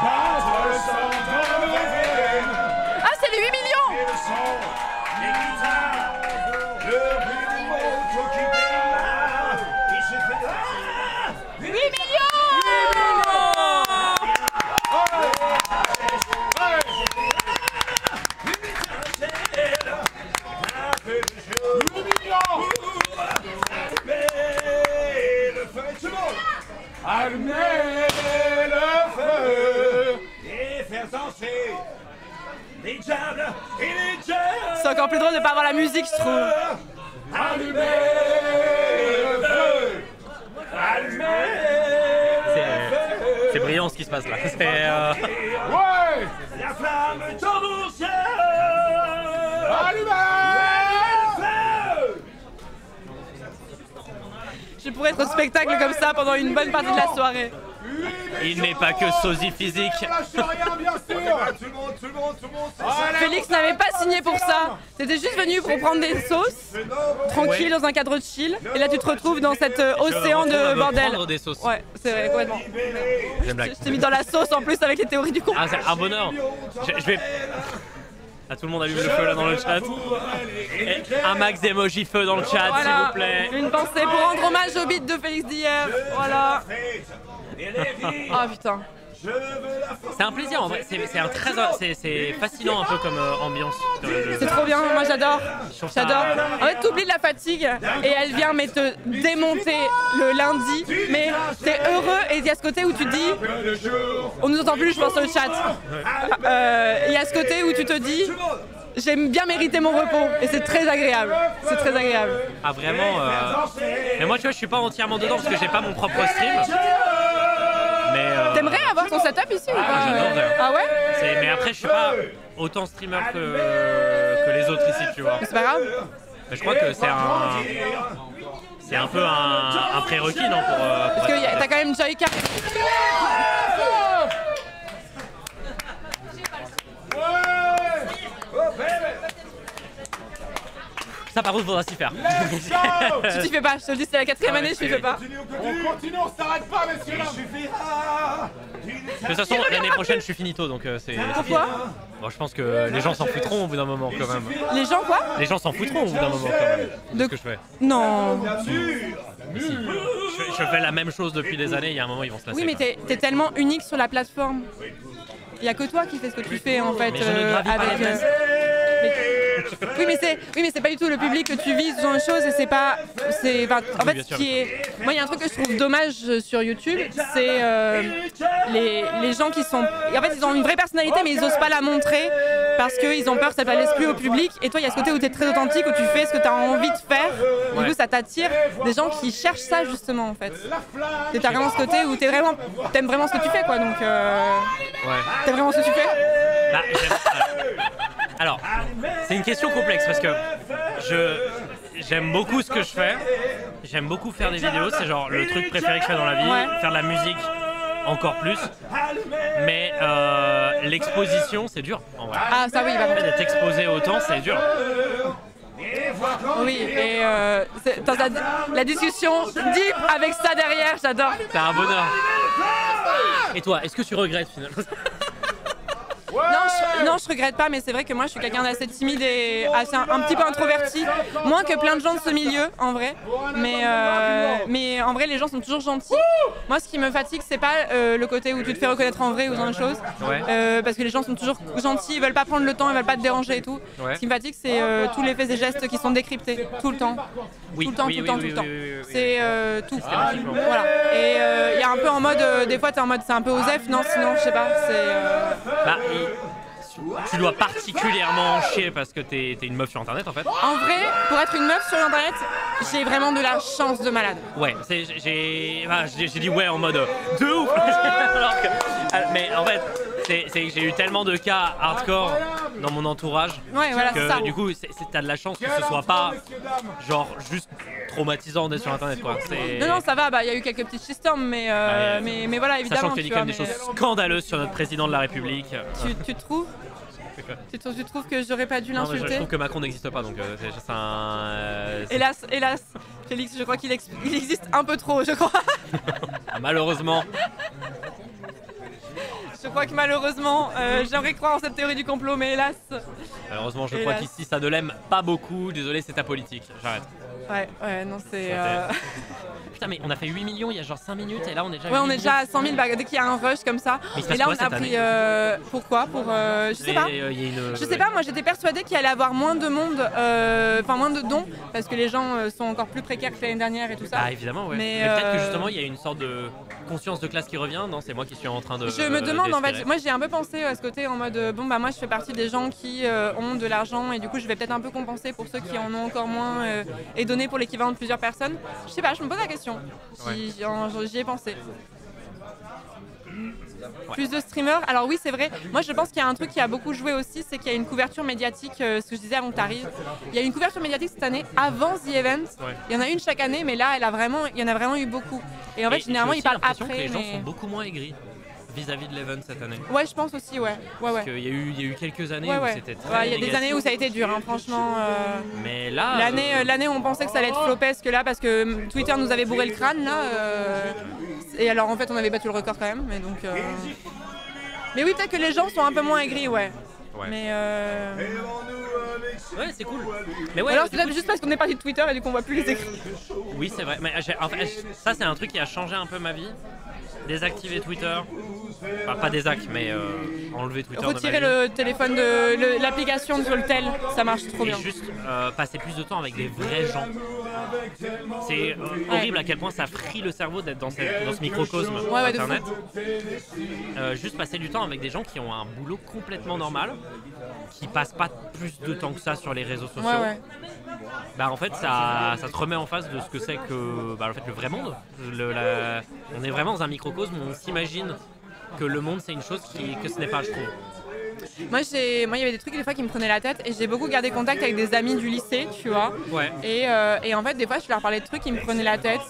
battre le sang dans nos veines, Ah, c'est les 8 millions! et le son, les guitares, le bruit du moto qui démarre, qui se fait 8 millions! Allumer le feu et faire danser les diables et les diables. C'est encore plus drôle de pas avoir la musique, je trouve. Allumer le feu. Allumer le feu. C'est brillant ce qui se passe là. Ouais. La flamme dans mon ciel. Allumer le feu. Je pourrais être au spectacle comme ça pendant une bonne partie de la soirée. Il n'est pas que sosie physique. Lâche rien, bien sûr. Tout le monde. Félix n'avait pas signé pour ça. T'étais juste venu pour prendre des sauces, tranquille dans un cadre de chill. Et là tu te retrouves dans cet océan de bordel. Prendre des sauces. Ouais, c'est vrai, complètement. J'aime blague. Je t'ai mis dans la sauce en plus avec les théories du complot. Ah, c'est un bonheur. Je vais... Ah, tout le monde allume le feu là dans le chat. Et un max d'émoji feu dans le chat, s'il vous plaît. Une pensée pour rendre hommage au beat de Félix d'hier. Voilà. Ah putain. C'est un plaisir en vrai, c'est fascinant un peu comme ambiance. C'est trop bien, moi j'adore. trouve ça- J'adore. En fait, t'oublies de la fatigue et elle vient mais te démonter le lundi. Mais t'es heureux et il y a ce côté où tu te dis, on nous entend plus, je pense sur le chat. Il y a ce côté où tu te dis, j'aime bien mériter mon repos et c'est très agréable. C'est très agréable. Ah vraiment Mais moi tu vois je suis pas entièrement dedans parce que j'ai pas mon propre stream. Mais T'aimerais avoir ton setup ici ou pas? j'adorerais. Ah ouais? mais après je suis pas autant streamer que les autres ici tu vois. C'est pas grave. Mais je crois que c'est un peu un prérequis non pour Parce que t'as quand même Joyka. Ça par contre faudra s'y faire. Tu t'y fais pas, je te le dis, c'est la 4ème année, je t'y fais pas. On continue, on s'arrête pas, messieurs là. De toute façon l'année prochaine je suis finito donc c'est... Pourquoi? Bon, je pense que les gens s'en foutront au bout d'un moment quand même. Les gens quoi? Les gens s'en foutront au bout d'un moment quand même de ce que je fais. Non. Mais si. Je fais la même chose depuis des années, il y a un moment ils vont se lasser. Oui, mais t'es tellement unique sur la plateforme. Il y a que toi qui fais ce que tu fais en fait Mais je ne gravis pas la place. Oui mais c'est pas du tout le public que tu vises, ce genre de choses et c'est pas en fait bien ce sûr. qui est moi il y a un truc que je trouve dommage sur YouTube, c'est les gens qui sont en fait ils ont une vraie personnalité mais ils osent pas la montrer parce qu'ils ont peur que ça plaise plus au public et toi il y a ce côté où tu es très authentique où tu fais ce que tu as envie de faire. Du coup ça t'attire des gens qui cherchent ça justement en fait. T'as vraiment ce côté où t'aimes vraiment ce que tu fais quoi donc Ouais. t'aimes vraiment ce que tu fais? Bah, alors, c'est une question complexe parce que j'aime beaucoup ce que je fais. J'aime beaucoup faire des vidéos. C'est genre le truc préféré que je fais dans la vie. Ouais. Faire de la musique, encore plus. Mais l'exposition, c'est dur en vrai. Ah, ça oui, bah, D'être exposé autant, c'est dur. oui, et la discussion deep avec ça derrière, j'adore. C'est un bonheur. Et toi, est-ce que tu regrettes finalement? Non, je regrette pas, mais c'est vrai que moi je suis quelqu'un d'assez timide et assez un petit peu introverti, moins que plein de gens de ce milieu en vrai. Mais en vrai, les gens sont toujours gentils. Moi, ce qui me fatigue, c'est pas le côté où tu te fais reconnaître en vrai ou dans les choses, parce que les gens sont toujours gentils, ils veulent pas prendre le temps, ils veulent pas te déranger et tout. Ce qui me fatigue, c'est tous les faits et gestes qui sont décryptés tout le temps. Tout le temps. C'est tout. Voilà. Et il y a un peu en mode, des fois t'es en mode c'est un peu osef, non, sinon je sais pas, Bah, tu dois particulièrement chier parce que t'es une meuf sur internet en fait. En vrai, pour être une meuf sur internet, j'ai vraiment de la chance de malade. Ouais, j'ai dit ouais en mode de ouf. Mais en fait, c'est que j'ai eu tellement de cas hardcore dans mon entourage que ça. Du coup, t'as de la chance que ce soit pas genre juste traumatisant d'être sur internet quoi. Non, ça va, il y a eu quelques petits shitstorms, mais voilà, évidemment. Sachant que tu dis quand même des choses scandaleuses sur notre président de la République. Tu trouves? Tu trouves que j'aurais pas dû l'insulter? Je trouve que Macron n'existe pas, donc c'est un... Hélas, Félix, je crois qu'il existe un peu trop, je crois. Malheureusement. Je crois que malheureusement, j'aimerais croire en cette théorie du complot, mais hélas. Malheureusement, je crois qu'ici, ça ne l'aime pas beaucoup. Désolé, c'est ta politique. J'arrête. Ouais, non, c'est... Putain, mais on a fait 8 millions il y a genre 5 minutes et là on est déjà on est déjà à 100 000 dès qu'il y a un rush comme ça. Et là on a pris... Pourquoi? Je sais pas. Je sais pas, moi j'étais persuadée qu'il allait avoir moins de monde, moins de dons, parce que les gens sont encore plus précaires que l'année dernière et tout ça. Ah évidemment, ouais. Mais peut-être que justement il y a une sorte de conscience de classe qui revient. Non, c'est moi qui suis en train de... Je me demande en fait, moi j'ai un peu pensé à ce côté en mode, moi je fais partie des gens qui ont de l'argent et du coup je vais peut-être un peu compenser pour ceux qui en ont encore moins et donner pour l'équivalent de plusieurs personnes. Je sais pas, je me pose la question. J'y ai pensé. Plus de streamers. Alors oui, c'est vrai. Moi, je pense qu'il y a un truc qui a beaucoup joué aussi, c'est qu'il y a une couverture médiatique, ce que je disais avant que tu arrives. Il y a une couverture médiatique cette année avant The Event. Il y en a une chaque année, mais là, il y en a vraiment eu beaucoup. Et en fait, généralement, ils parlent après. Que les gens sont beaucoup moins aigris vis-à-vis de l'event cette année. Ouais, je pense aussi, ouais. Parce qu'il y a eu quelques années où c'était très il y a des années où ça a été dur, hein, franchement. Mais là... L'année où on pensait que ça allait être flopesque là, parce que Twitter nous avait bourré le crâne, là. Et alors, en fait, on avait battu le record quand même, mais donc... Mais oui, peut-être que les gens sont un peu moins aigris, ouais. Mais ouais, c'est cool. Mais alors c'est juste parce qu'on est parti de Twitter et du coup on voit plus les écrits. Oui, c'est vrai. Mais en fait, ça, c'est un truc qui a changé un peu ma vie. Désactiver Twitter. Enfin, pas désactiver, mais enlever Twitter. Retirer le téléphone de l'application de Voltel, ça marche trop bien. Et juste passer plus de temps avec des vrais gens. C'est horrible à quel point ça frie le cerveau d'être dans ce microcosme internet. Juste passer du temps avec des gens qui ont un boulot complètement normal, qui passent pas plus de temps que ça sur les réseaux sociaux. Bah en fait ça te remet en face de ce que c'est que en fait, le vrai monde. On est vraiment dans un microcosme où on s'imagine que le monde c'est une chose que ce n'est pas, je trouve. Moi, il y avait des trucs des fois qui me prenaient la tête et j'ai beaucoup gardé contact avec des amis du lycée, tu vois. Et en fait, des fois, je leur parlais de trucs qui me prenaient la tête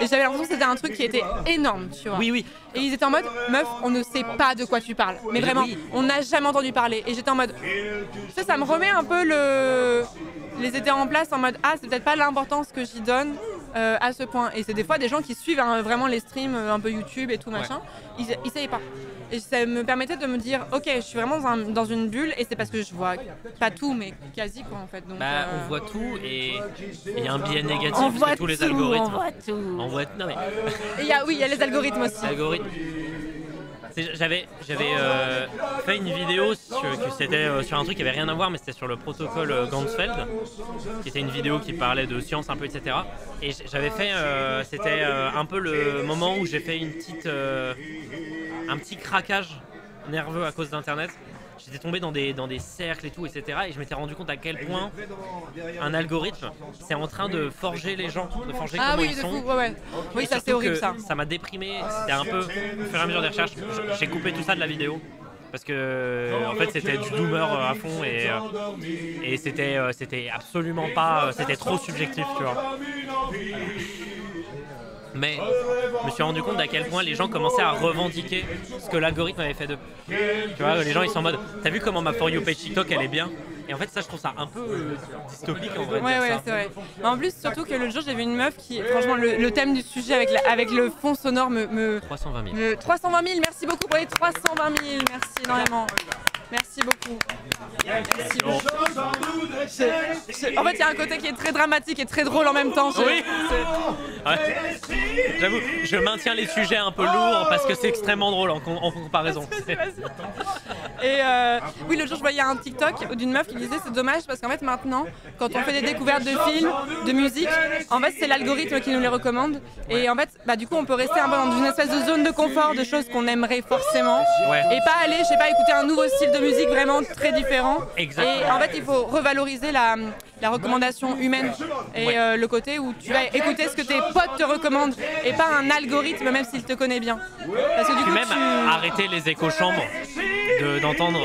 et j'avais l'impression que c'était un truc qui était énorme, tu vois. Oui. Et ils étaient en mode, meuf, on ne sait pas de quoi tu parles. Mais vraiment, on n'a jamais entendu parler. Et j'étais en mode, tu sais, ça me remet un peu les idées en place en mode, c'est peut-être pas l'importance que j'y donne à ce point. Et c'est des fois des gens qui suivent vraiment les streams un peu YouTube et tout machin, ils savaient pas. Et ça me permettait de me dire, ok, je suis vraiment dans une bulle et c'est parce que je vois pas tout, mais quasi quoi en fait. Donc, on voit tout et il y a un biais négatif, c'est tous les algorithmes. On voit tout. Non mais. Il y a les algorithmes aussi. J'avais fait une vidéo que c'était sur un truc qui avait rien à voir, mais c'était sur le protocole Ganzfeld, qui était une vidéo qui parlait de science un peu, etc. Et j'avais fait, c'était un peu le moment où j'ai fait un petit craquage nerveux à cause d'internet. J'étais tombé dans des cercles et tout, etc. Et je m'étais rendu compte à quel point un algorithme, c'est en train de forger les gens, de forger comment ils sont. Oui, ça c'est horrible ça. Ça m'a déprimé, c'était un peu, au fur et à mesure des recherches, j'ai coupé tout ça de la vidéo. Parce que en fait c'était du doomer à fond et c'était absolument pas, c'était trop subjectif, tu vois. Mais je me suis rendu compte d'à quel point les gens commençaient à revendiquer ce que l'algorithme avait fait d'eux. Tu vois, les gens ils sont en mode t'as vu comment ma For You page TikTok elle est bien? Et en fait ça je trouve ça un peu dystopique en vrai de dire ça. C'est vrai. Mais en plus surtout que l'autre jour j'ai vu une meuf qui, franchement le thème du sujet avec le fond sonore me 320 000. 320 000, merci beaucoup pour les 320 000, merci énormément. Merci beaucoup. Merci beaucoup. En fait, il y a un côté qui est très dramatique et très drôle en même temps. Oui. Ouais. J'avoue, je maintiens les sujets un peu lourds parce que c'est extrêmement drôle en comparaison. Et oui, le jour, je voyais un TikTok d'une meuf qui disait c'est dommage parce qu'en fait, maintenant, quand on fait des découvertes de films, de musique, en fait, c'est l'algorithme qui nous les recommande. Et en fait, du coup, on peut rester un peu dans une espèce de zone de confort, de choses qu'on aimerait forcément. Ouais. Et pas aller, je sais pas, écouter un nouveau style de musique vraiment très différent. Exactement. Et en fait, il faut revaloriser la recommandation humaine et le côté où tu vas écouter ce que tes potes te recommandent et pas un algorithme, même s'il te connaît bien. Parce que du coup, même arrêter les échos-chambres d'entendre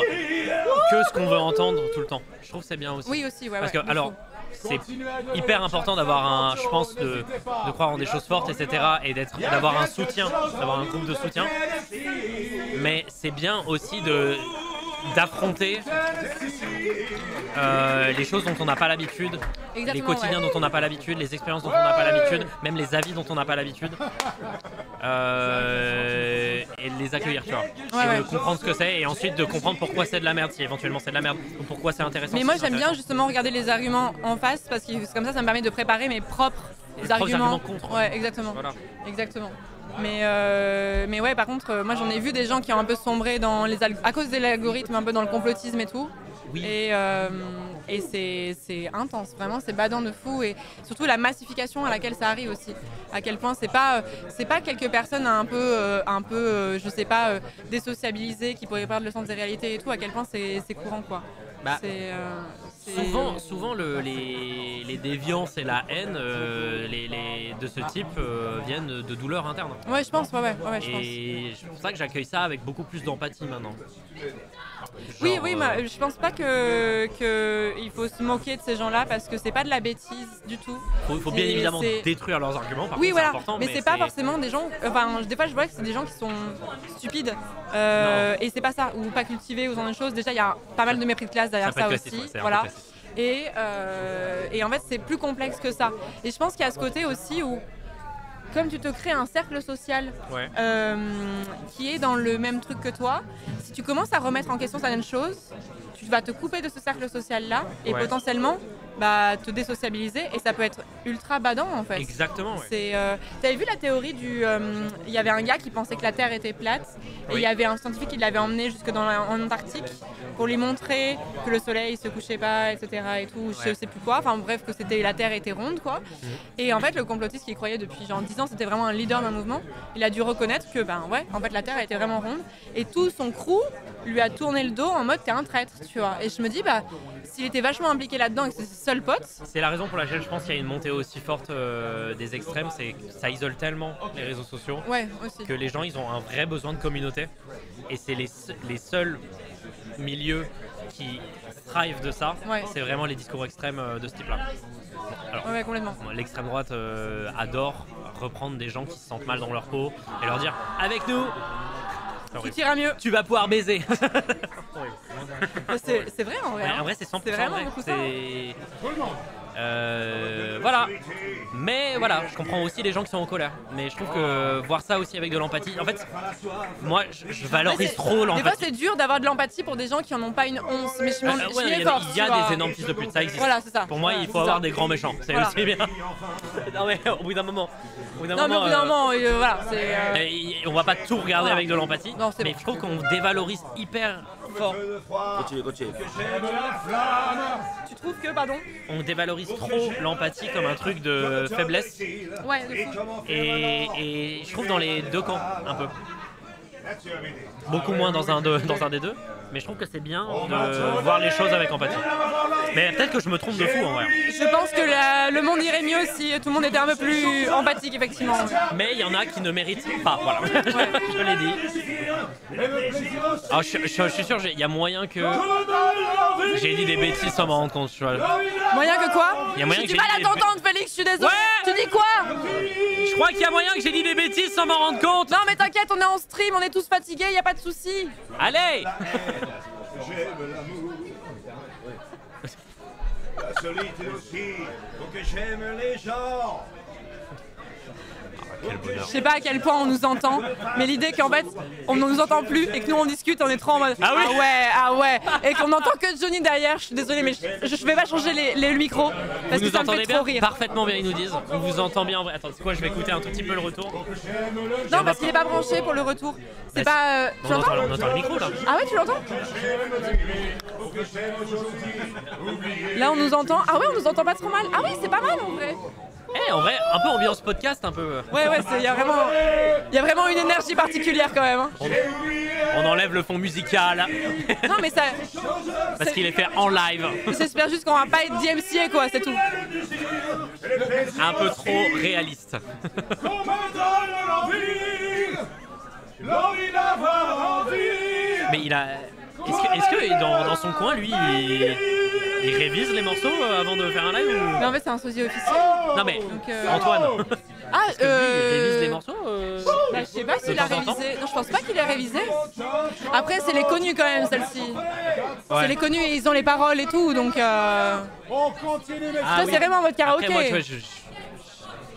que ce qu'on veut entendre tout le temps. Je trouve que c'est bien aussi. Oui, aussi, ouais. Parce que, alors, c'est hyper important d'avoir je pense, de croire en des choses fortes, etc. et d'avoir un soutien, d'avoir un groupe de soutien. Mais c'est bien aussi d'affronter les choses dont on n'a pas l'habitude, les quotidiens dont on n'a pas l'habitude, les expériences dont on n'a pas l'habitude, même les avis dont on n'a pas l'habitude, et les accueillir, tu vois. Et de comprendre ce que c'est et ensuite de comprendre pourquoi c'est de la merde, si éventuellement c'est de la merde, ou pourquoi c'est intéressant. Mais moi j'aime bien justement regarder les arguments en face parce que comme ça me permet de préparer mes propres arguments contre. Ouais, exactement. Voilà. Exactement. Mais ouais, par contre, moi j'en ai vu des gens qui ont un peu sombré à cause de l'algorithme, un peu dans le complotisme et tout. Oui. Et c'est intense, vraiment, c'est badant de fou. Et surtout la massification à laquelle ça arrive aussi. À quel point c'est pas quelques personnes un peu je sais pas, désociabilisées qui pourraient perdre le sens des réalités et tout, à quel point c'est courant, quoi. Souvent les déviances et la haine de ce type viennent de douleurs internes. Ouais, je pense, ouais, et c'est pour ça que j'accueille ça avec beaucoup plus d'empathie maintenant. Oui, mais je pense pas qu'il faut se moquer de ces gens-là parce que c'est pas de la bêtise du tout. Il faut bien évidemment détruire leurs arguments, par oui, contre, voilà. c'est important. Mais c'est pas forcément des gens. Enfin, des fois je vois que c'est des gens qui sont stupides et c'est pas ça, ou pas cultivés ou ce genre de choses. Déjà, il y a pas mal de mépris de classe derrière ça aussi. Voilà. Et en fait, c'est plus complexe que ça. Et je pense qu'il y a ce côté aussi où, comme tu te crées un cercle social qui est dans le même truc que toi, si tu commences à remettre en question certaines choses, tu vas te couper de ce cercle social-là et potentiellement te désociabiliser, et ça peut être ultra badant en fait. Exactement. Ouais. T'avais vu la théorie il y avait un gars qui pensait que la Terre était plate et il y avait un scientifique qui l'avait emmené jusque en Antarctique pour lui montrer que le soleil se couchait pas, etc. et tout, je sais plus quoi, enfin bref, que la Terre était ronde, quoi. Et en fait, le complotiste qui y croyait depuis genre 10 ans, c'était vraiment un leader d'un mouvement, il a dû reconnaître que en fait la Terre était vraiment ronde, et tout son crew lui a tourné le dos en mode t'es un traître, tu vois. Et je me dis s'il était vachement impliqué là-dedans et que c'est ses seuls potes. C'est la raison pour laquelle je pense qu'il y a une montée aussi forte des extrêmes, c'est que ça isole tellement les réseaux sociaux que les gens ils ont un vrai besoin de communauté, et c'est les seuls milieux qui thrive de ça, c'est vraiment les discours extrêmes de ce type-là. Alors, complètement. L'extrême droite adore reprendre des gens qui se sentent mal dans leur peau et leur dire avec nous tout ira mieux, tu vas pouvoir baiser. C'est vrai en vrai. En vrai, c'est 100% c'est vraiment vrai. beaucoup ça. Voilà. Mais voilà, je comprends aussi les gens qui sont en colère. Mais je trouve que voir ça aussi avec de l'empathie. En fait, moi, je valorise trop l'empathie. Des fois, c'est dur d'avoir de l'empathie pour des gens qui en ont pas une once. Mais je m'y efforce. Il y a des énormes fils de pute, ça existe. Voilà, c'est ça. Pour moi, il faut avoir des grands méchants. C'est aussi bien. Non, mais au bout d'un moment. Voilà. On va pas tout regarder avec de l'empathie. Mais bon. je trouve qu'on dévalorise hyper fort. Continue. Tu trouves que, pardon, on dévalorise trop l'empathie comme un truc de faiblesse. Ouais, de fou. Et je trouve dans les deux camps un peu. Beaucoup moins dans un des deux, mais je trouve que c'est bien de voir les choses avec empathie. Mais peut-être que je me trompe de fou en vrai. Je pense que le monde irait mieux si tout le monde était un peu plus empathique, effectivement. Mais il y en a qui ne méritent pas, voilà. Je l'ai dit. Alors, je suis sûr, il y a moyen que j'ai dit des bêtises sans m'en rendre compte. Moyen que quoi? Il y a moyen j'ai du mal à t'entendre, Félix, je suis désolé. Tu dis quoi? Je crois qu'il y a moyen que j'ai dit des bêtises sans m'en rendre compte. Non mais t'inquiète, on est en stream, on est tous fatigués, y a pas de souci. Allez. J'aime l'amour. La solitude aussi. Donc j'aime les gens. Quel bonheur. Je sais pas à quel point on nous entend, mais l'idée qu'en fait on ne nous entend plus et que nous on discute, on est trop en mode Ah oui ah ouais, et qu'on n'entend que Johnny derrière. Je suis désolée, mais je vais pas changer les micros parce Vous que nous ça me fait entendez trop bien? rire. Parfaitement bien, ils nous disent. On vous entend bien en vrai. Attends, c'est quoi? Je vais écouter un tout petit peu le retour. Non, parce qu'il est pas branché pour le retour. C'est Bah, pas. Tu l'entends? On entend le micro là. Ah ouais, tu l'entends? Là, on nous entend. Ah ouais, on nous entend pas trop mal. Ah oui, c'est pas mal en vrai. Eh, en vrai, un peu ambiance podcast, un peu. Ouais, il y a vraiment une énergie particulière quand même. Hein. On enlève le fond musical Non, mais ça. parce qu'il est fait en live. J'espère juste qu'on va pas être DMCA quoi, c'est tout. Un peu trop réaliste. On me donne l'envie d'avoir envie. Mais il a. Est-ce que dans son coin, lui, il révise les morceaux avant de faire un live ou... Mais en fait, c'est un sosie officiel. Non mais Donc, Antoine. Ah, Il révise les morceaux Bah, je sais pas s'il de a temps en temps révisé. Non, je pense pas qu'il ait révisé. Après, c'est les connus quand même, celle-ci. Ouais. C'est les connus et ils ont les paroles et tout, donc. On continue les Ah Ça, oui. c'est vraiment en mode karaoké. Après, moi, tu vois,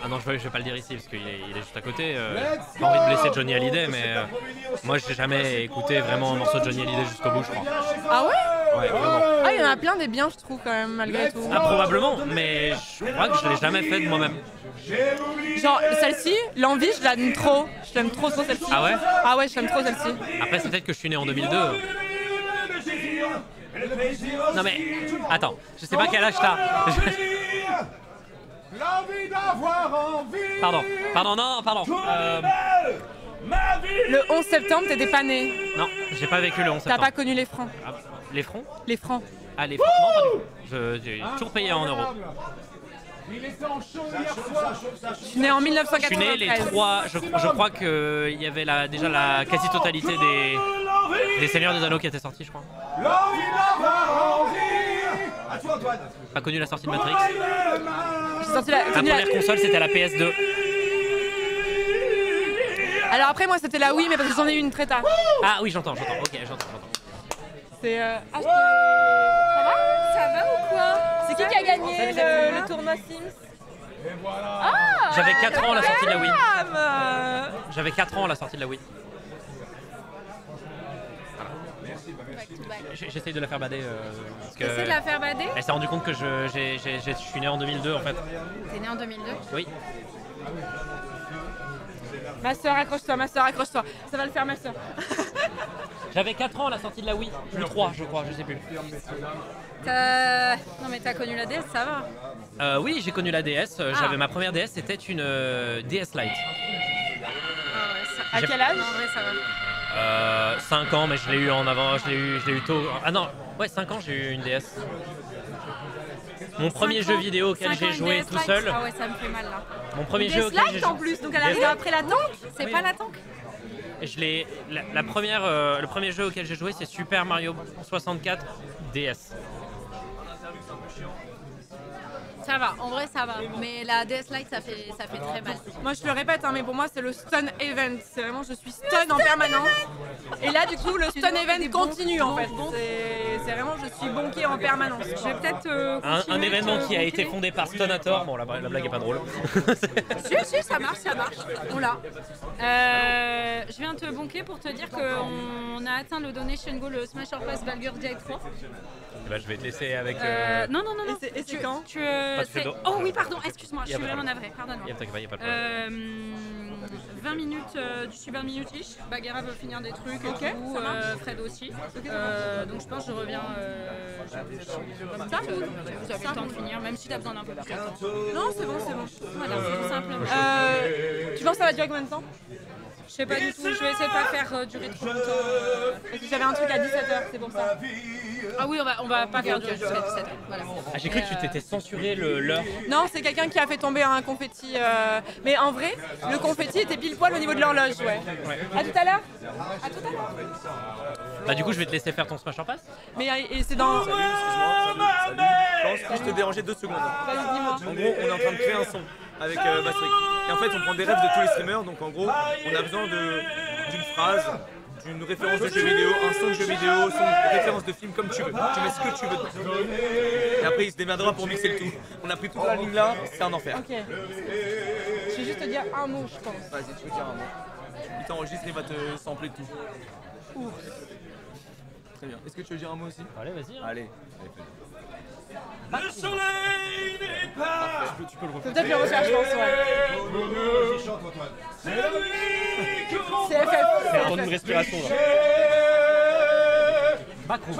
ah non, je vais pas le dire ici parce qu'il est juste à côté. Pas envie de blesser Johnny Hallyday, mais moi, j'ai jamais écouté vraiment un morceau de Johnny Hallyday jusqu'au bout, je crois. Ah ouais? Ouais, vraiment. Ah, il y en a plein des biens, je trouve, quand même, malgré tout. Ah, probablement, mais je crois que je l'ai jamais fait de moi-même. Genre, celle-ci, l'envie, je l'aime trop. Je l'aime trop celle-ci. Ah ouais? Ah ouais, je l'aime trop celle-ci. Après, c'est peut-être que je suis né en 2002. Non mais, attends, je sais pas quel âge t'as. L'envie d'avoir envie. Pardon, non, pardon. Ma vie. Le 11 septembre, t'étais pas né. Non, j'ai pas vécu le 11 T'as septembre. pas connu les francs. Ah, les francs? Les francs. Ah, les francs? Non, pas du tout. J'ai toujours payé en euros. Il était en show hier soir. Je suis né en Je suis 1993. né les trois. Je crois qu'il y avait déjà la quasi-totalité des Seigneurs des Anneaux qui étaient sortis, je crois. L'envie d'avoir envie. À toi, Antoine. Pas connu la sortie de Matrix. J'ai sorti la. Ma première console, c'était la PS2. Alors après, moi, c'était la Wii, mais parce que j'en ai eu une très tard. Ah oui, j'entends. Ok, j'entends. C'est. Ah, Ça va ou quoi? c'est qui a gagné le tournoi Sims? J'avais 4 ans à la sortie de la Wii. Bam. J'avais 4 ans à la sortie de la Wii. J'essaye de la faire bader. Parce que T'essaies de la faire bader? elle s'est rendue compte que je suis né en 2002 en fait. T'es né en 2002? Oui. Ma soeur, accroche-toi, ma soeur, accroche-toi. Ça va le faire, ma soeur. J'avais 4 ans à la sortie de la Wii. Ou 3, je crois, je sais plus. Non mais t'as connu la DS, ça va. Oui, j'ai connu la DS. J'avais ma première DS, c'était une DS Lite. Ah ouais, À quel âge? En vrai, ça va. 5 ans, mais je l'ai eu en avant, je l'ai eu tôt. Ah non, ouais, 5 ans, j'ai eu une DS. Mon premier jeu vidéo auquel j'ai joué tout seul. Ah ouais, ça me fait mal là. Mon premier jeu Des auquel j'ai slides en joué. plus, donc elle arrive après la tank. C'est Oui. pas la tank? Le premier jeu auquel j'ai joué, c'est Super Mario 64 DS. Ça va, en vrai ça va. Mais la DS Lite ça fait très mal. Moi, je le répète, hein, mais pour moi, c'est le stun event. C'est vraiment, je suis stun en permanence. Et là, du coup, le stun event continue en fait. C'est vraiment, je suis bonquée en permanence. Je vais peut-être Un événement qui a été fondé par Stonator. Bon, la blague est pas drôle. Si, ça marche. On l'a. Je viens te bonquer pour te dire qu'on a atteint le donation goal, le Smash or Pass Valgur Direct 3. Bah, je vais te laisser avec. Non. Et c'est quand? Pas de c'est- cadeau. Oh oui, pardon, excuse-moi, je Y a suis pas de vraiment problème. navrée, pardonne-moi. T'inquiète pas, y a pas de problème. 20 minutes, d'ici 20 minutes-ish. Bagheera veut finir des trucs et Ok, tout, ça marche. Fred aussi. Donc je pense que je reviens comme ça. Vous avez le temps de finir, même si t'as besoin d'un peu plus de temps. Non, c'est bon. Voilà, tout simplement. Tu penses que ça va durer combien de temps? Je sais pas du tout, je vais essayer de pas faire durer trop longtemps. Parce que j'avais un truc à 17h, c'est pour ça. Ah oui, on va pas faire durer jusqu'à 17h. Voilà. Ah, j'ai cru que tu t'étais censuré l'heure. Non, c'est quelqu'un qui a fait tomber un confetti. Mais en vrai, le confetti était pile poil au niveau de l'horloge, ouais. À tout à l'heure. À tout à l'heure. Bah, du coup, je vais te laisser faire ton Smash en passe. Mais et c'est dans. Excuse-moi, salut. Je pense que je te dérangeais 2 secondes. Vas-y, dis-moi. En gros, on est en train de créer un son. avec Mastrick. Et en fait, on prend des rêves de tous les streamers, donc en gros, on a besoin d'une phrase, d'une référence de jeu vidéo, un son de jeu vidéo, une référence de film, comme tu veux. Tu mets ce que tu veux. Et après, il se démerdera pour mixer le tout. On a pris toute la ligne là, c'est un enfer. Ok. Je vais juste te dire un mot, je pense. Vas-y, tu veux dire un mot. Il t'enregistre, il va te sampler tout. Ouf. Très bien. Est-ce que tu veux dire un mot aussi? Allez, vas-y. Allez. Le soleil n'est pas. Tu peux le refaire. Faut peut-être le refaire, je pense, ouais. Chante, Antoine. C'est la nuit que l'on C'est FF. C'est une respiration là. Macron.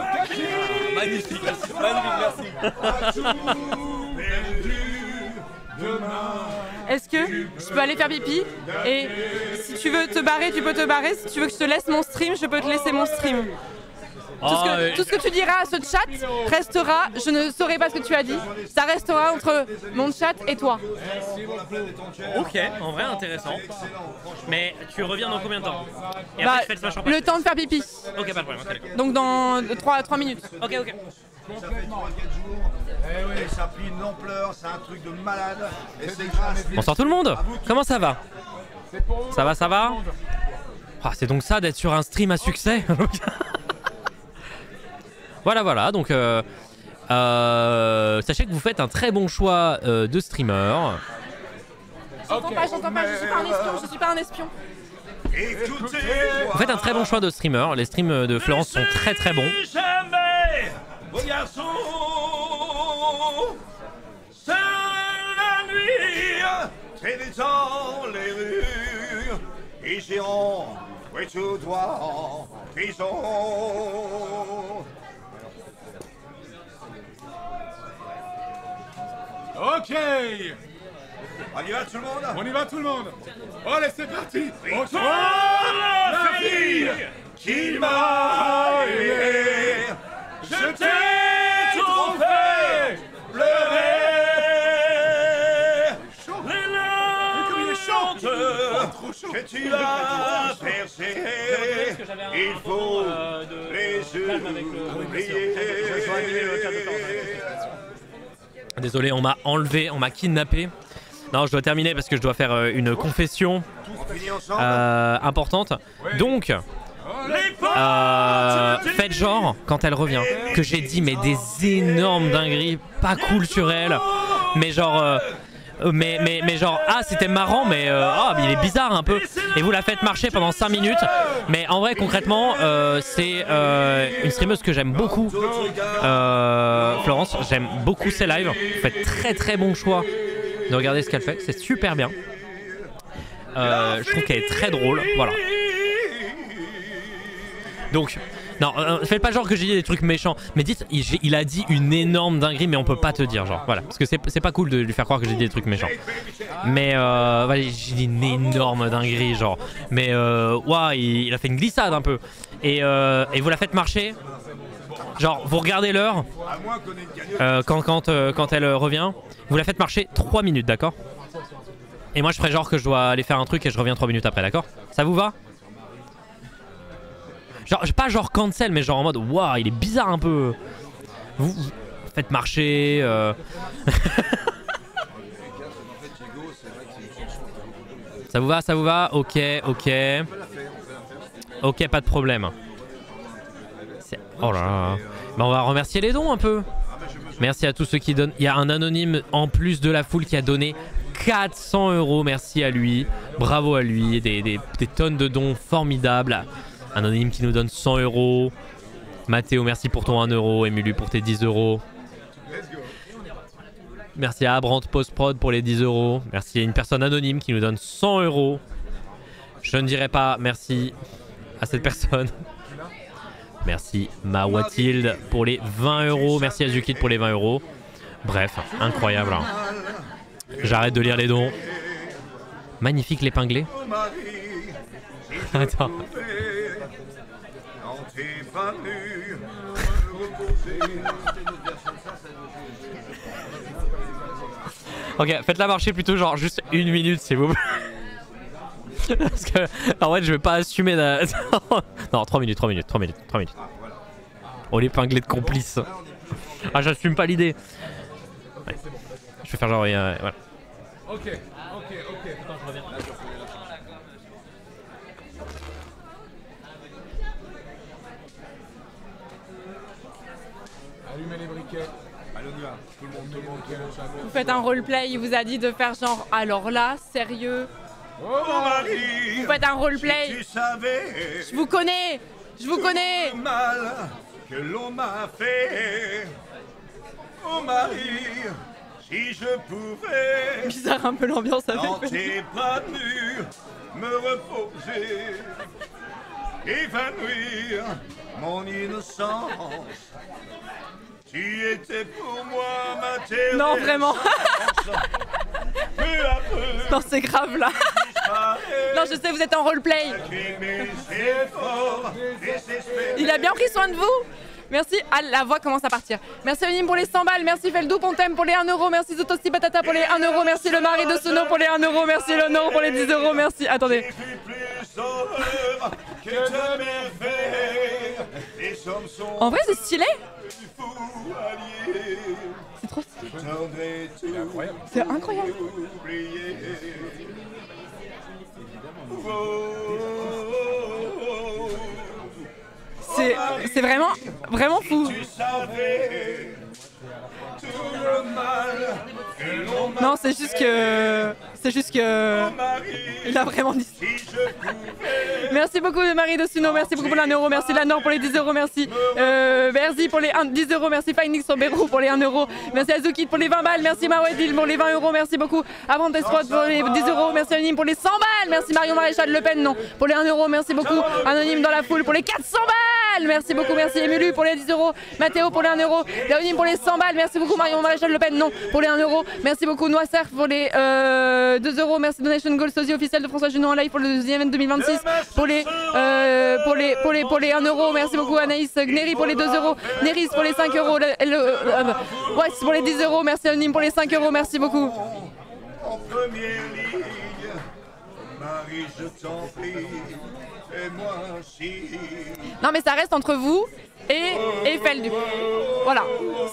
Magnifique, merci. Est-ce que je peux aller faire pipi? Et si tu veux te barrer, tu peux te barrer. Si tu veux que je te laisse mon stream, je peux te laisser mon stream. Tout ce que tu diras à ce chat restera, je ne saurai pas ce que tu as dit, ça restera entre mon chat et toi. Ok, en vrai intéressant. Mais tu reviens dans combien de temps? Et Bah, après, je fais le smash en place. le temps de faire pipi. Ok, pas de problème. Okay. Donc dans 3 minutes. Ok. Ça fait 3-4 jours. Eh oui, ça a pris une ampleur, c'est un truc de malade. Et c'est grâce. Bonsoir tout le monde. Comment ça va? Ça va? Ah, c'est donc ça d'être sur un stream à succès. Voilà, donc sachez que vous faites un très bon choix de streamer. J'entends pas, je suis pas un espion. Vous faites un très bon choix de streamer. Les streams de Florence sont très très bons. Jamais, vos garçons, c'est la nuit, traîner dans les rues, ils iront, oui, tout droit en prison. Ok, On y va tout le monde? on y va tout le monde. Allez, c'est parti. Toi, la fille qui m'a aimé, je t'ai trop fait pleurer. Les larmes que tu as versées, il faut les oublier. Désolé, on m'a enlevé, on m'a kidnappé. Non, je dois terminer parce que je dois faire une confession importante. Donc, faites genre, quand elle revient, que j'ai dit mais des énormes dingueries pas cool sur elle. Mais genre... mais genre, ah c'était marrant mais mais il est bizarre un peu. Et vous la faites marcher pendant 5 minutes. Mais en vrai concrètement c'est une streameuse que j'aime beaucoup, Florence. J'aime beaucoup ses lives. Vous faites très très bon choix de regarder ce qu'elle fait. C'est super bien. Je trouve qu'elle est très drôle. Voilà. Donc non, faites pas genre que j'ai dit des trucs méchants. Mais dites, il a dit une énorme dinguerie, mais on peut pas te dire, genre, voilà. Parce que c'est pas cool de lui faire croire que j'ai dit des trucs méchants. Mais, voilà, j'ai dit une énorme dinguerie, genre. Mais, ouah, il a fait une glissade un peu. Et vous la faites marcher. Genre, vous regardez l'heure. Quand elle revient. Vous la faites marcher 3 minutes, d'accord? Et moi, je ferai genre que je dois aller faire un truc et je reviens 3 minutes après, d'accord? Ça vous va? Genre, pas genre cancel, mais genre en mode waouh, il est bizarre un peu. Vous faites marcher. Ça vous va? Ok. Ok, pas de problème. Oh là là. Bah, on va remercier les dons un peu. Merci à tous ceux qui donnent. Il y a un anonyme en plus de la foule qui a donné 400 €. Merci à lui. Bravo à lui. Des tonnes de dons formidables. Anonyme qui nous donne 100 €. Mathéo, merci pour ton 1 €. Emulu pour tes 10 €. Merci à Abrante Post-Prod pour les 10 €. Merci à une personne anonyme qui nous donne 100 €. Je ne dirai pas merci à cette personne. Merci Mawatilde pour les 20 €. Merci à Zukid pour les 20 €. Bref, incroyable. Hein. J'arrête de lire les dons. Magnifique l'épinglé. Attends. Ok, faites-la marcher plutôt genre juste 1 minute s'il vous plaît. Parce que en vrai je vais pas assumer non, 3 minutes. Oh l'épinglé de complice. Ah j'assume pas l'idée. Ouais. Je vais faire genre voilà. Ok. Attends, je reviens. Allumez les briquets. Allez, on y va. Tout le monde, Vous faites un roleplay, il vous a dit de faire genre, alors là, sérieux. Oh Marie, Vous faites un roleplay. Tu savais Je vous connais. Je vous connais. le mal que l'on m'a fait. Oh Marie, si je pouvais Bizarre un peu l'ambiance dans avec. tes bras nus me reposer, évanouir mon innocence. Tu étais pour moi ma terre. Non, vraiment. Peu à peu, Non, c'est grave là. Non, je sais, vous êtes en roleplay. Il a bien pris soin de vous. Merci. Ah, la voix commence à partir. Merci Onim pour les 100 balles. Merci Feldou Pontem pour les 1 euro. Merci Zotosti Patata pour les 1 euro. Merci le mari de Sono pour les 1 euro. Merci Léonore pour les 10 euros. Merci. Attendez. En vrai, c'est stylé. C'est trop stylé. C'est incroyable. C'est vraiment fou. Non, c'est juste que il a vraiment dit. Merci beaucoup Marie de Suno, merci beaucoup pour l'1 euro, merci Lanor pour les 10 euros, merci Berzi pour les 10 euros, merci Finix Robero pour les 1 euro, merci Azukid pour les 20 balles, merci Mawadil pour les 20 euros, merci beaucoup Avantes Prod pour les 10 euros, merci Anonyme pour les 100 balles, merci Marion Maréchal Le Pen non pour les 1 euro, merci beaucoup Anonyme dans la foule pour les 400 balles, merci beaucoup, merci Emulu pour les 10 euros, Mathéo pour les 1 euro, Anonyme pour les 100 balles, merci beaucoup Marion Maréchal Le Pen non pour les 1 euro, merci beaucoup Noisser pour les 2 euros, merci Donation Gold Sosie officiel de François Junot en live pour le deuxième event 2026 pour les 1 euro, merci beaucoup Anaïs Gnéry pour les 2 euros, Néris pour les 5 euros, Wax pour les 10 euros, merci Anonyme pour les 5 euros, merci beaucoup. En première ligne, Marie, je t'en prie, fais-moi signe. Non mais ça reste entre vous et Feldu. Voilà,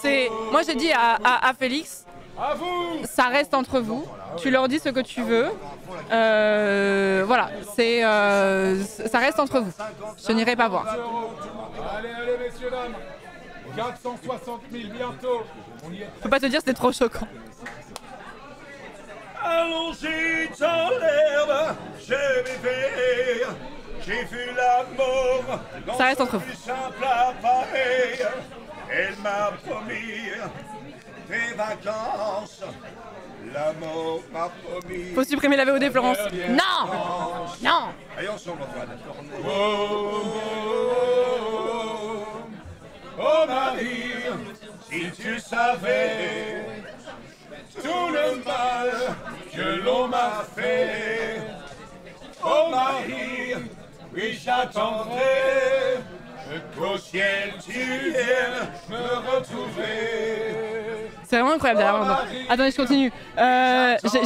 c'est moi j'ai dit à Félix. Ça reste entre vous. Tu leur dis ce que tu veux. Voilà, ça reste entre vous. Je n'irai pas voir. Allez, messieurs, dames. 460 000 bientôt. On y est. Je peux pas te dire, c'était trop choquant. Allongé dans l'herbe, je rêvais. J'ai vu la mort. Ça reste entre vous. Plus simple appareil. Elle m'a promis des vacances. La mort m'a promis. Faut supprimer la VOD Florence. Non. Non. Allez ensemble Antoine. Oh Marie, si tu savais tout le mal que l'on m'a fait. Oh Marie, oui j'attendrai qu'au ciel tu viennes me retrouver. C'est vraiment incroyable d'ailleurs. Attendez, je continue.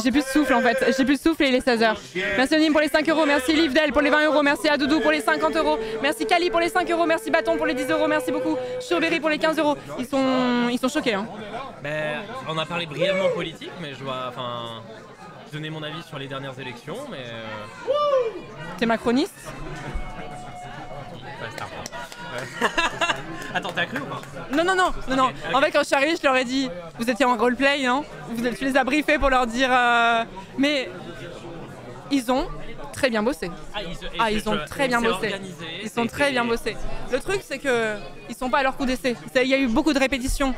J'ai plus de souffle en fait. J'ai plus de souffle et il est 16h. Merci Onim pour les 5 euros. Merci Livdel pour les 20 euros. Merci Adoudou pour les 50 euros. Merci Kali pour les 5 euros. Merci Bâton pour les 10 euros. Merci beaucoup. Chauberry pour les 15 euros. Ils sont choqués. Hein. Mais on a parlé brièvement politique, mais je vois. Enfin. Donner mon avis sur les dernières élections, mais. T'es macroniste? Attends, t'as cru ou pas? Non. Okay. En fait, quand je suis arrivée, je leur ai dit, vous étiez en roleplay, non? Tu les as briefés pour leur dire. Mais ils ont très bien bossé. Ils ont très bien bossé. Ils sont très bien bossés. Le truc, c'est que ils sont pas à leur coup d'essai. Il y a eu beaucoup de répétitions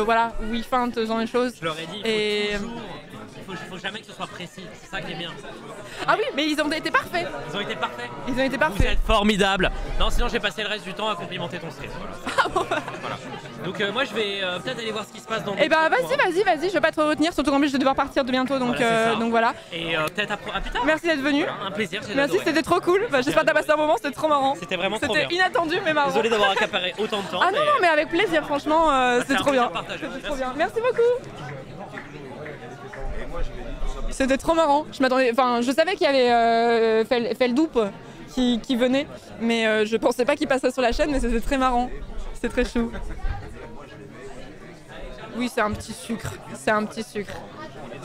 voilà, où ils feintent ce genre de choses. Je leur ai dit, il faut jamais que ce soit précis, c'est ça qui est bien. Ah oui, mais ils ont été parfaits. Ils ont été parfaits. Vous êtes formidables. Non, sinon j'ai passé le reste du temps à complimenter ton script. Voilà. Ah bon. Voilà. Donc moi je vais peut-être aller voir ce qui se passe dans. Eh bah vas-y, je vais pas te retenir, surtout qu'en plus je vais devoir partir de bientôt, donc voilà. Et peut-être à plus tard. Merci d'être venu. Voilà, un plaisir. Merci, c'était trop cool. J'espère que t'as passé un moment, c'était trop marrant. C'était vraiment trop bien. C'était inattendu mais marrant. Désolé d'avoir accaparé autant de temps. Ah non, mais avec plaisir, franchement, c'est trop bien. C'était trop bien. Merci beaucoup. C'était trop marrant. Je savais qu'il y avait Feldoup qui venait, mais je pensais pas qu'il passait sur la chaîne, mais c'était très marrant. C'est très chou. Oui, c'est un petit sucre.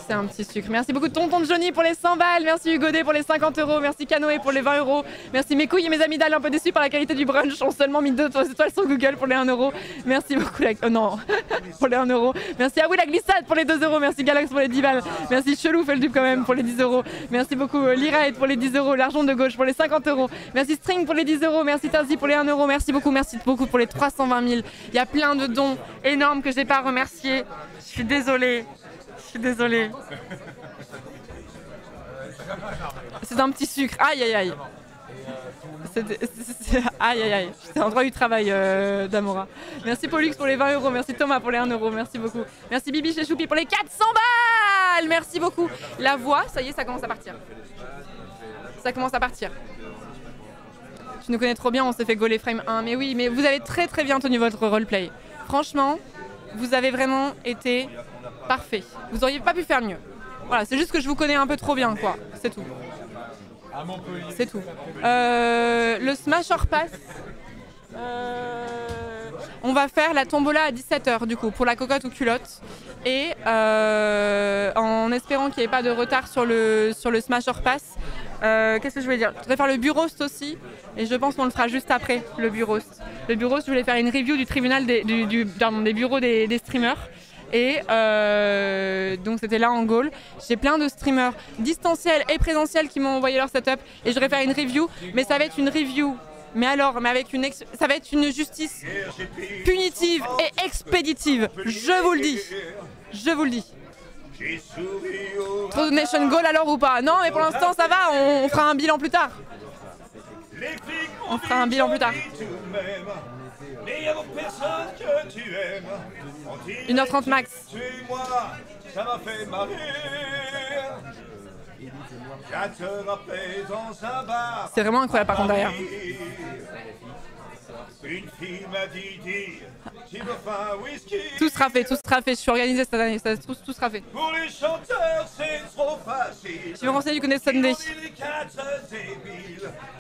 C'est un petit sucre. Merci beaucoup Tonton Johnny pour les 100 balles. Merci Hugo D pour les 50 €. Merci Canoë pour les 20 €. Merci mes couilles et mes amygdales un peu déçus par la qualité du brunch. Ont seulement mis 2 étoiles sur Google pour les 1 €. Merci beaucoup. Non, pour les 1 €. Merci à oui la glissade pour les 2 €. Merci Galax pour les 10 balles. Merci Chelou fait le dupe quand même pour les 10 €. Merci beaucoup Liraed pour les 10 €. L'argent de gauche pour les 50 €. Merci String pour les 10 €. Merci Tazi pour les 1 €. Merci beaucoup pour les 320 000. Il y a plein de dons énormes que je n'ai pas remerciés. Je suis désolée. C'est un petit sucre. Aïe aïe aïe. Aïe aïe aïe. J'étais en droit du travail d'Amora. Merci Pollux pour les 20 €. Merci Thomas pour les 1 €. Merci beaucoup. Merci Bibi chez Choupi pour les 400 balles. Merci beaucoup. La voix, ça y est, ça commence à partir. Ça commence à partir. Tu nous connais trop bien, on s'est fait gauler frame 1. Mais oui, mais vous avez très très bien tenu votre roleplay. Franchement, vous avez vraiment été parfait. Vous auriez pas pu faire mieux. Voilà, c'est juste que je vous connais un peu trop bien, quoi. C'est tout. C'est tout. Le Smash Or Pass. On va faire la tombola à 17 h du coup, pour la cocotte ou culotte. Et en espérant qu'il n'y ait pas de retard sur le Smash Or Pass. Qu'est-ce que je voulais dire? Je voudrais faire le bureauste aussi. Et je pense qu'on le fera juste après, le bureauste. Le bureauste, je voulais faire une review du tribunal des bureaux des streamers. Et donc c'était là en Gaule. J'ai plein de streamers distanciels et présentiels qui m'ont envoyé leur setup. Et je voudrais faire une review. Mais ça va être une review. Mais avec ça va être une justice punitive et expéditive. Je vous le dis. Je vous le dis. Trop de Nation Goal alors ou pas? Non, mais pour l'instant ça va, on fera un bilan plus tard. On fera un bilan plus tard. 1h30 max. Ça m'a fait marrer. 4 heures après dans un bar. C'est vraiment incroyable par contre derrière. Une fille m'a dit tu me fais un whisky. Tout sera fait, tout sera fait. Je suis organisée cette année, tout sera fait. Pour les chanteurs, c'est trop facile. Je me renseigne du connais Sunday.